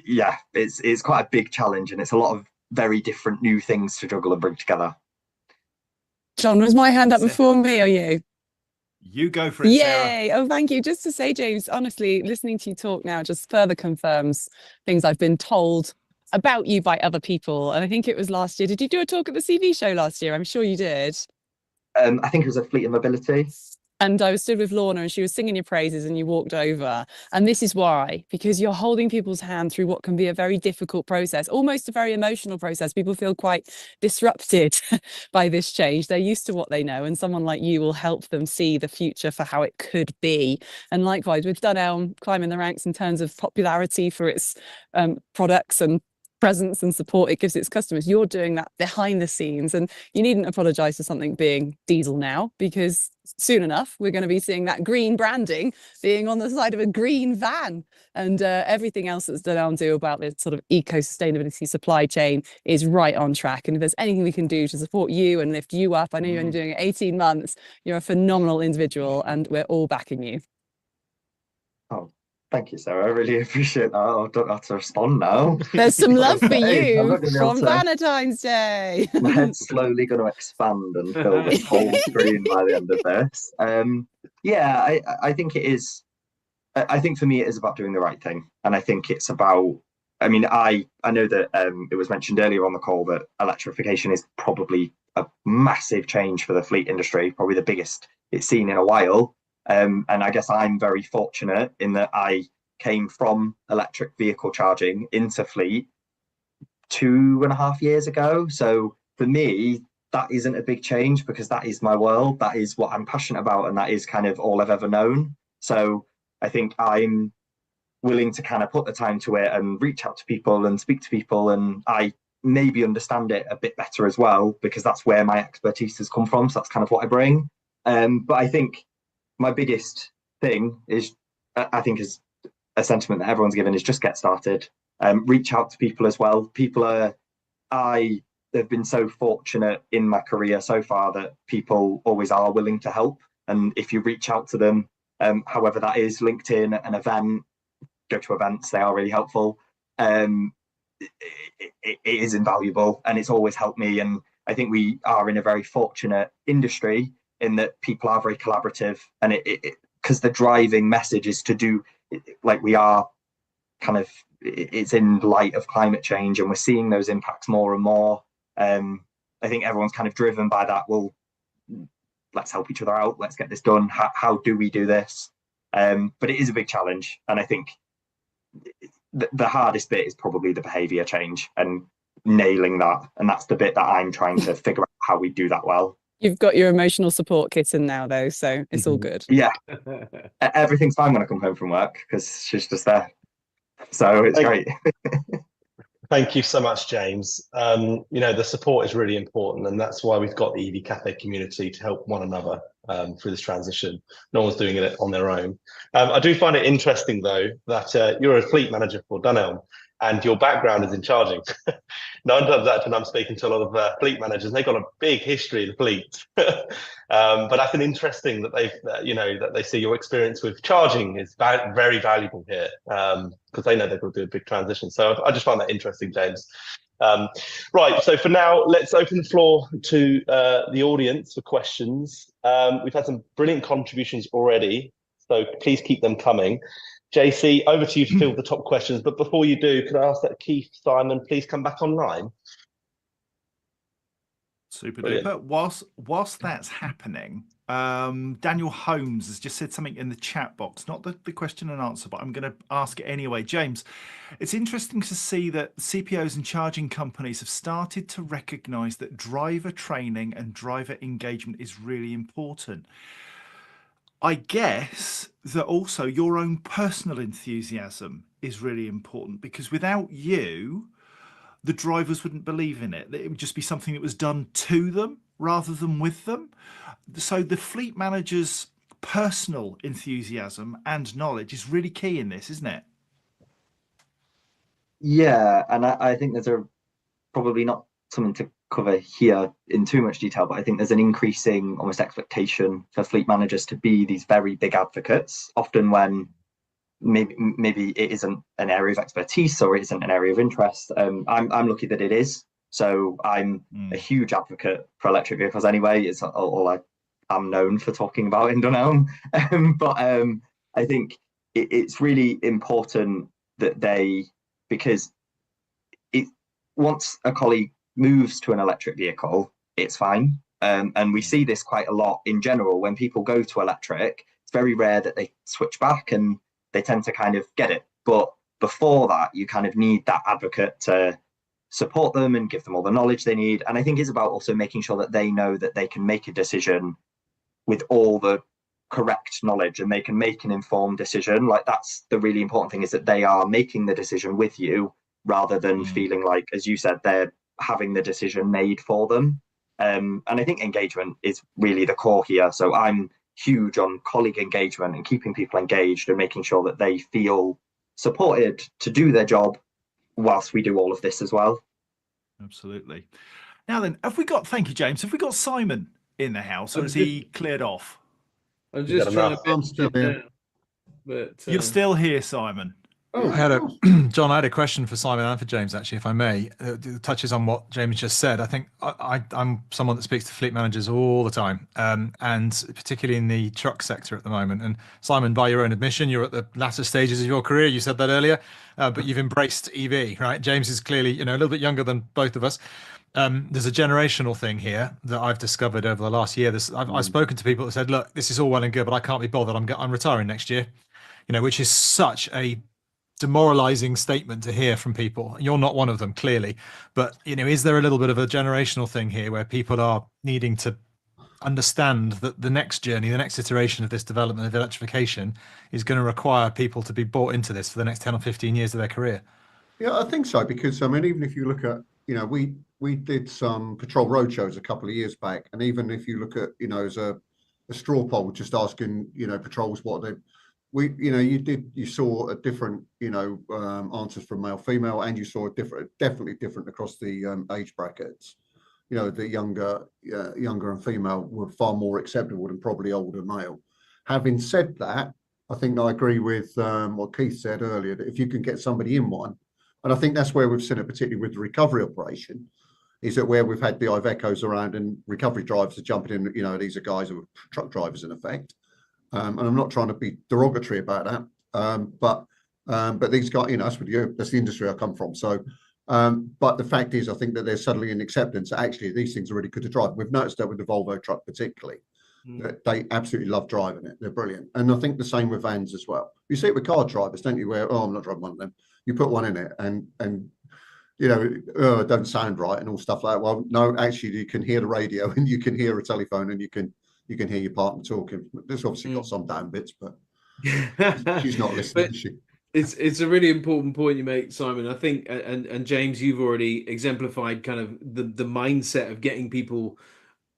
yeah, it's quite a big challenge, and it's a lot of very different new things to juggle and bring together. John, was my hand up before me or you? You go for it, Yay! Sarah. Oh, thank you. Just to say, James, honestly, listening to you talk now just further confirms things I've been told about you by other people. And I think it was last year. Did you do a talk at the CV show last year? I'm sure you did. I think it was a Fleet and Mobility. And I was stood with Lorna and she was singing your praises and you walked over. And this is why, because you're holding people's hand through what can be a very difficult process, almost a very emotional process. People feel quite disrupted by this change. They're used to what they know, and someone like you will help them see the future for how it could be. And likewise, with Dunelm climbing the ranks in terms of popularity for its products and presence and support it gives its customers, you're doing that behind the scenes. And you needn't apologize for something being diesel now, because soon enough we're going to be seeing that green branding being on the side of a green van, and everything else that's Dunelm do about this sort of eco-sustainability supply chain is right on track. And if there's anything we can do to support you and lift you up, I know you're only doing it 18 months, you're a phenomenal individual and we're all backing you. Oh, thank you, Sarah. I really appreciate that. I don't have to respond now. There's some love for you from to... Van-entines Day. My head's slowly going to expand and fill this whole screen by the end of this. Yeah, I think it is. I think for me, it is about doing the right thing. And I think it's about, I mean, I know that it was mentioned earlier on the call that electrification is probably a massive change for the fleet industry, probably the biggest it's seen in a while. And I guess I'm very fortunate in that I came from electric vehicle charging into fleet 2.5 years ago. So for me, that isn't a big change because that is my world. That is what I'm passionate about. And that is kind of all I've ever known. So I think I'm willing to kind of put the time to it and reach out to people and speak to people. And I maybe understand it a bit better as well, because that's where my expertise has come from. So that's kind of what I bring. But I think my biggest thing is, I think is a sentiment that everyone's given, is just get started. Reach out to people as well. I have been so fortunate in my career so far that people always are willing to help. And if you reach out to them, however that is, LinkedIn, an event, go to events, they are really helpful. It is invaluable and it's always helped me. And I think we are in a very fortunate industry in that people are very collaborative, and because the driving message is to do, like we are kind of, it's in light of climate change and we're seeing those impacts more and more. I think everyone's kind of driven by that. Well, let's help each other out. Let's get this done. How do we do this? But it is a big challenge. And I think the hardest bit is probably the behavior change and nailing that. And that's the bit that I'm trying to figure out how we do that well. You've got your emotional support kitten now, though, so it's all good. Yeah. Everything's fine when I come home from work because she's just there. So it's great. Thank you so much, James. The support is really important, and that's why we've got the EV Café community to help one another through this transition. No one's doing it on their own. I do find it interesting, though, that you're a fleet manager for Dunelm. and your background is in charging. 9 times out of 10, I'm speaking to a lot of fleet managers, and they've got a big history in fleet. But that's an interesting that that they see your experience with charging is very valuable here, because they know they've got to do a big transition. So I just find that interesting, James. Right, so for now, let's open the floor to the audience for questions. We've had some brilliant contributions already, so please keep them coming. JC, over to you to field the top questions. But before you do, can I ask that Keith, Simon, please come back online? Super Brilliant. duper. Whilst that's happening, Daniel Holmes has just said something in the chat box, not the question and answer, but I'm going to ask it anyway. James, it's interesting to see that CPOs and charging companies have started to recognize that driver training and driver engagement is really important. I guess that also your own personal enthusiasm is really important, because without you, the drivers wouldn't believe in it. It would just be something that was done to them rather than with them. So the fleet manager's personal enthusiasm and knowledge is really key in this, isn't it? Yeah, and I think there's probably not something to cover here in too much detail, but I think there's an increasing almost expectation for fleet managers to be these very big advocates, often when maybe it isn't an area of expertise or it isn't an area of interest. I'm lucky that it is. So I'm a huge advocate for electric vehicles anyway. It's all I am known for talking about in Dunelm. But I think it's really important that because once a colleague moves to an electric vehicle, it's fine. And we see this quite a lot in general. When people go to electric, it's very rare that they switch back, and they tend to kind of get it. But before that, you kind of need that advocate to support them and give them all the knowledge they need. And I think it's about also making sure that they know that they can make a decision with all the correct knowledge, and they can make an informed decision. Like, that's the really important thing, is that they are making the decision with you, rather than feeling like, as you said, they're having the decision made for them. And I think engagement is really the core here. So I'm huge on colleague engagement and keeping people engaged and making sure that they feel supported to do their job whilst we do all of this as well. Absolutely. Now then, thank you, James, have we got Simon in the house, or is he cleared off? I'm just trying to. I'm still here. But You're still here, Simon. I had John, I had a question for Simon and for James, actually, if I may. It touches on what James just said. I think I'm someone that speaks to fleet managers all the time, and particularly in the truck sector at the moment. And Simon, by your own admission, you're at the latter stages of your career. You said that earlier, but you've embraced EV, right? James is clearly, a little bit younger than both of us. There's a generational thing here that I've discovered over the last year. I've spoken to people that said, look, this is all well and good, but I can't be bothered. I'm retiring next year, which is such a demoralizing statement to hear from people. You're not one of them, clearly, but is there a little bit of a generational thing here where people are needing to understand that the next journey, the next iteration of this development of electrification is going to require people to be bought into this for the next 10 or 15 years of their career? Yeah, I think so, because even if you look at, we did some patrol road shows a couple of years back, and even if you look at, as a straw poll, just asking, patrols what they, you saw a different, answers from male, female, and you saw definitely different across the age brackets. The younger and female were far more acceptable than probably older male. Having said that, I think I agree with what Keith said earlier, that if you can get somebody in one, and I think that's where we've seen it, particularly with the recovery operation, is that where we've had the Ivecos around and recovery drivers are jumping in, these are guys who are truck drivers in effect. And I'm not trying to be derogatory about that, but these guys, that's the industry I come from. So, but the fact is, I think that there's suddenly an acceptance that actually these things are really good to drive. We've noticed that with the Volvo truck particularly, that they absolutely love driving it. They're brilliant. And I think the same with vans as well. You see it with car drivers, don't you? Where, I'm not driving one of them. You put one in it and it don't sound right and all stuff like that. Well, no, actually you can hear the radio and you can hear a telephone and you can hear your partner talking. There's obviously got some down bits, but she's not listening, is she? It's a really important point you make, Simon. I think, and James, you've already exemplified kind of the mindset of getting people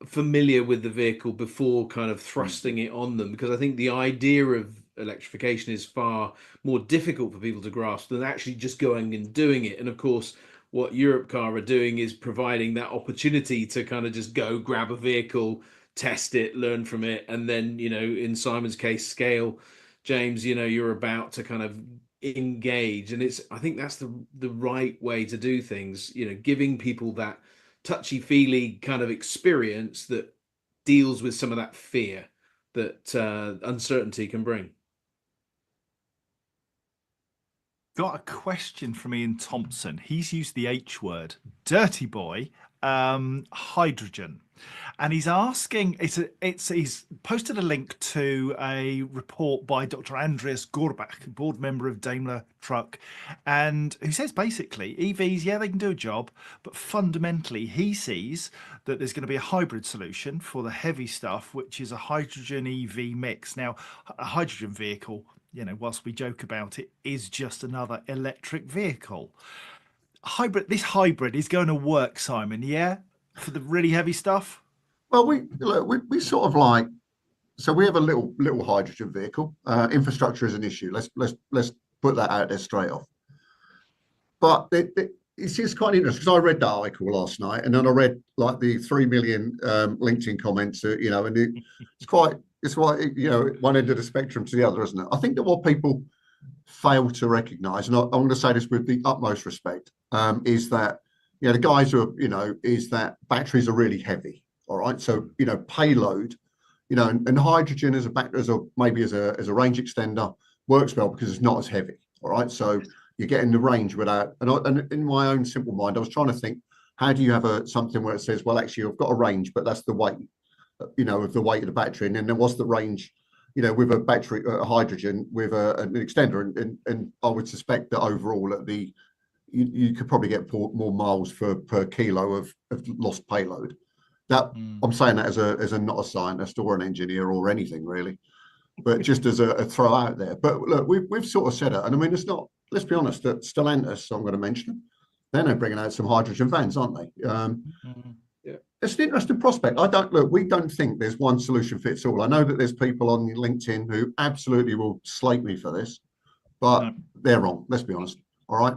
familiar with the vehicle before kind of thrusting it on them, because I think the idea of electrification is far more difficult for people to grasp than actually just going and doing it. And of course, what Europcar are doing is providing that opportunity to kind of just go grab a vehicle, test it, learn from it, and then, you know, in Simon's case, scale. James, you know, you're about to kind of engage, and I think that's the right way to do things, you know, giving people that touchy-feely kind of experience that deals with some of that fear that uncertainty can bring. Got a question from Ian Thompson. He's used the H word, dirty boy, hydrogen. And he's asking, he's posted a link to a report by Dr. Andreas Gorbach, board member of Daimler Truck, and who says basically EVs, yeah, they can do a job, but fundamentally he sees that there's going to be a hybrid solution for the heavy stuff, which is a hydrogen EV mix. Now, a hydrogen vehicle, you know, whilst we joke about it, is just another electric vehicle. This hybrid is going to work, Simon, yeah, for the really heavy stuff. Well, we sort of like, so we have a little hydrogen vehicle. Infrastructure is an issue. Let's put that out there straight off. But it's just quite interesting because I read that article last night, and then I read like the 3 million LinkedIn comments. You know, and it's quite you know, one end of the spectrum to the other, isn't it? I think that what people fail to recognise, and I'm going to say this with the utmost respect, is that, you know, the guys who are, you know, is that batteries are really heavy. All right, so, you know, payload, you know, and hydrogen as a maybe as a range extender works well because it's not as heavy. All right, so you're getting the range without. And in my own simple mind, I was trying to think, how do you have something where it says, well, actually, I've got a range, but that's the weight, you know, of the weight of the battery, and then there was the range, you know, with a battery, a hydrogen with an extender, and I would suspect that overall at you could probably get more miles per kilo of lost payload. That I'm saying that as a not a scientist or an engineer or anything really, but just as a throw out there. But look, we've sort of said it, and I mean, it's not. Let's be honest. That Stellantis, I'm going to mention them. They're now bringing out some hydrogen vans, aren't they? Yeah. It's an interesting prospect. We don't think there's one solution fits all. I know that there's people on LinkedIn who absolutely will slate me for this, but they're wrong. Let's be honest. All right.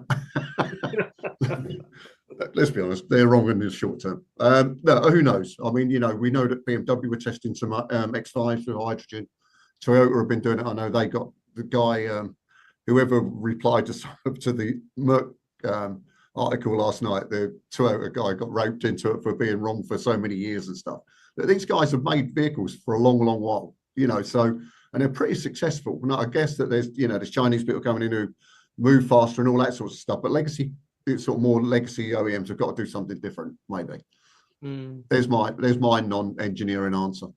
Let's be honest, they're wrong in the short term. No, who knows? I mean, you know, we know that BMW were testing some X5s with hydrogen. Toyota have been doing it. I know they got the guy, whoever replied to the Merck article last night, the Toyota guy got roped into it for being wrong for so many years and stuff. But these guys have made vehicles for a long, long while, you know, so, and they're pretty successful. Now, I guess that there's Chinese people coming in who move faster and all that sort of stuff, but it's sort of more legacy OEMs have got to do something different, maybe. There's my non-engineering answer.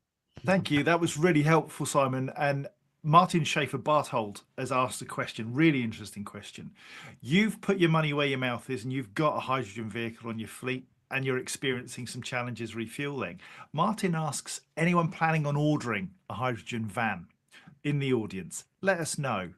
Thank you. That was really helpful, Simon. And Martin Schaefer-Barthold has asked a question, really interesting question. You've put your money where your mouth is and you've got a hydrogen vehicle on your fleet and you're experiencing some challenges refueling. Martin asks, anyone planning on ordering a hydrogen van in the audience? Let us know.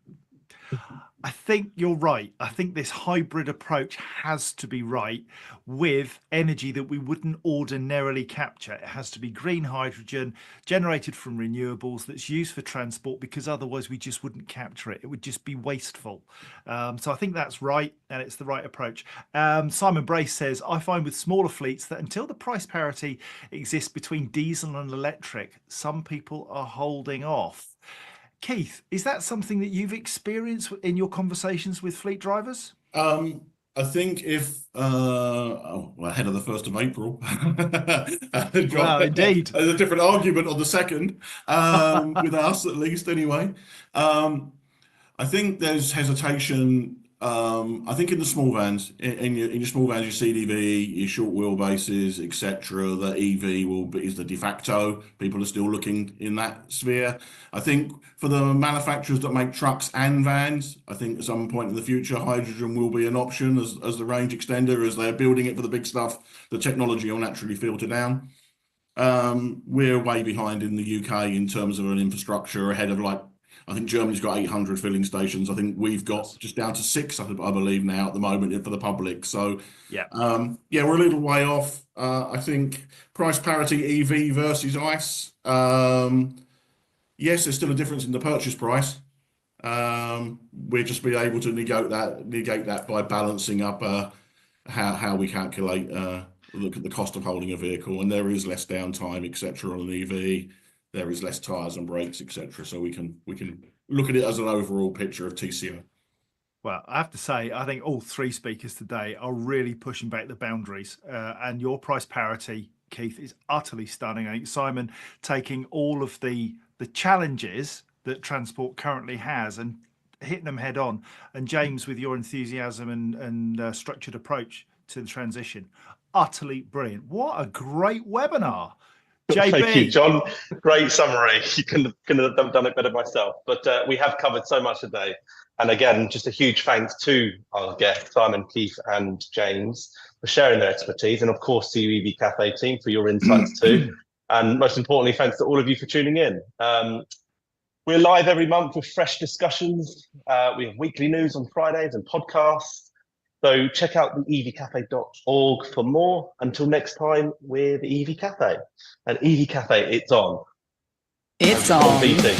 I think you're right. I think this hybrid approach has to be right with energy that we wouldn't ordinarily capture. It has to be green hydrogen generated from renewables that's used for transport, because otherwise we just wouldn't capture it. It would just be wasteful. So I think that's right, and it's the right approach. Simon Brace says, I find with smaller fleets that until the price parity exists between diesel and electric, some people are holding off. Keith, is that something that you've experienced in your conversations with fleet drivers? I think if ahead of the 1st of April, well, indeed, there's a different argument on the 2nd, with us at least anyway. I think there's hesitation. I think in the small vans, in your small vans, your CDV, your short wheelbases, etc., the EV is the de facto. People are still looking in that sphere. I think for the manufacturers that make trucks and vans, I think at some point in the future, hydrogen will be an option as the range extender, as they're building it for the big stuff. The technology will naturally filter down. We're way behind in the UK in terms of an infrastructure, ahead of I think Germany's got 800 filling stations. I think we've got just down to 6, I believe now at the moment for the public. So yeah, we're a little way off. I think price parity EV versus ICE. Yes, there's still a difference in the purchase price, we'll just be able to negate that by balancing up how we calculate look at the cost of holding a vehicle, and there is less downtime, etc. on an EV. There is less tires and brakes, etc. So we can look at it as an overall picture of TCO. Well, I have to say, I think all three speakers today are really pushing back the boundaries, and your price parity, Keith, is utterly stunning. I think Simon taking all of the challenges that transport currently has and hitting them head on, and James with your enthusiasm and structured approach to the transition, utterly brilliant. What a great webinar. JB. Thank you, John. Great summary. You couldn't have done it better myself. But we have covered so much today. And again, just a huge thanks to our guests, Simon, Keith, and James, for sharing their expertise. And of course, to you, EV Café team, for your insights too. And most importantly, thanks to all of you for tuning in. We're live every month with fresh discussions. We have weekly news on Fridays and podcasts. So check out the evcafe.org for more. Until next time, we're the EV Café. And EV Café, it's on. It's on. Beating.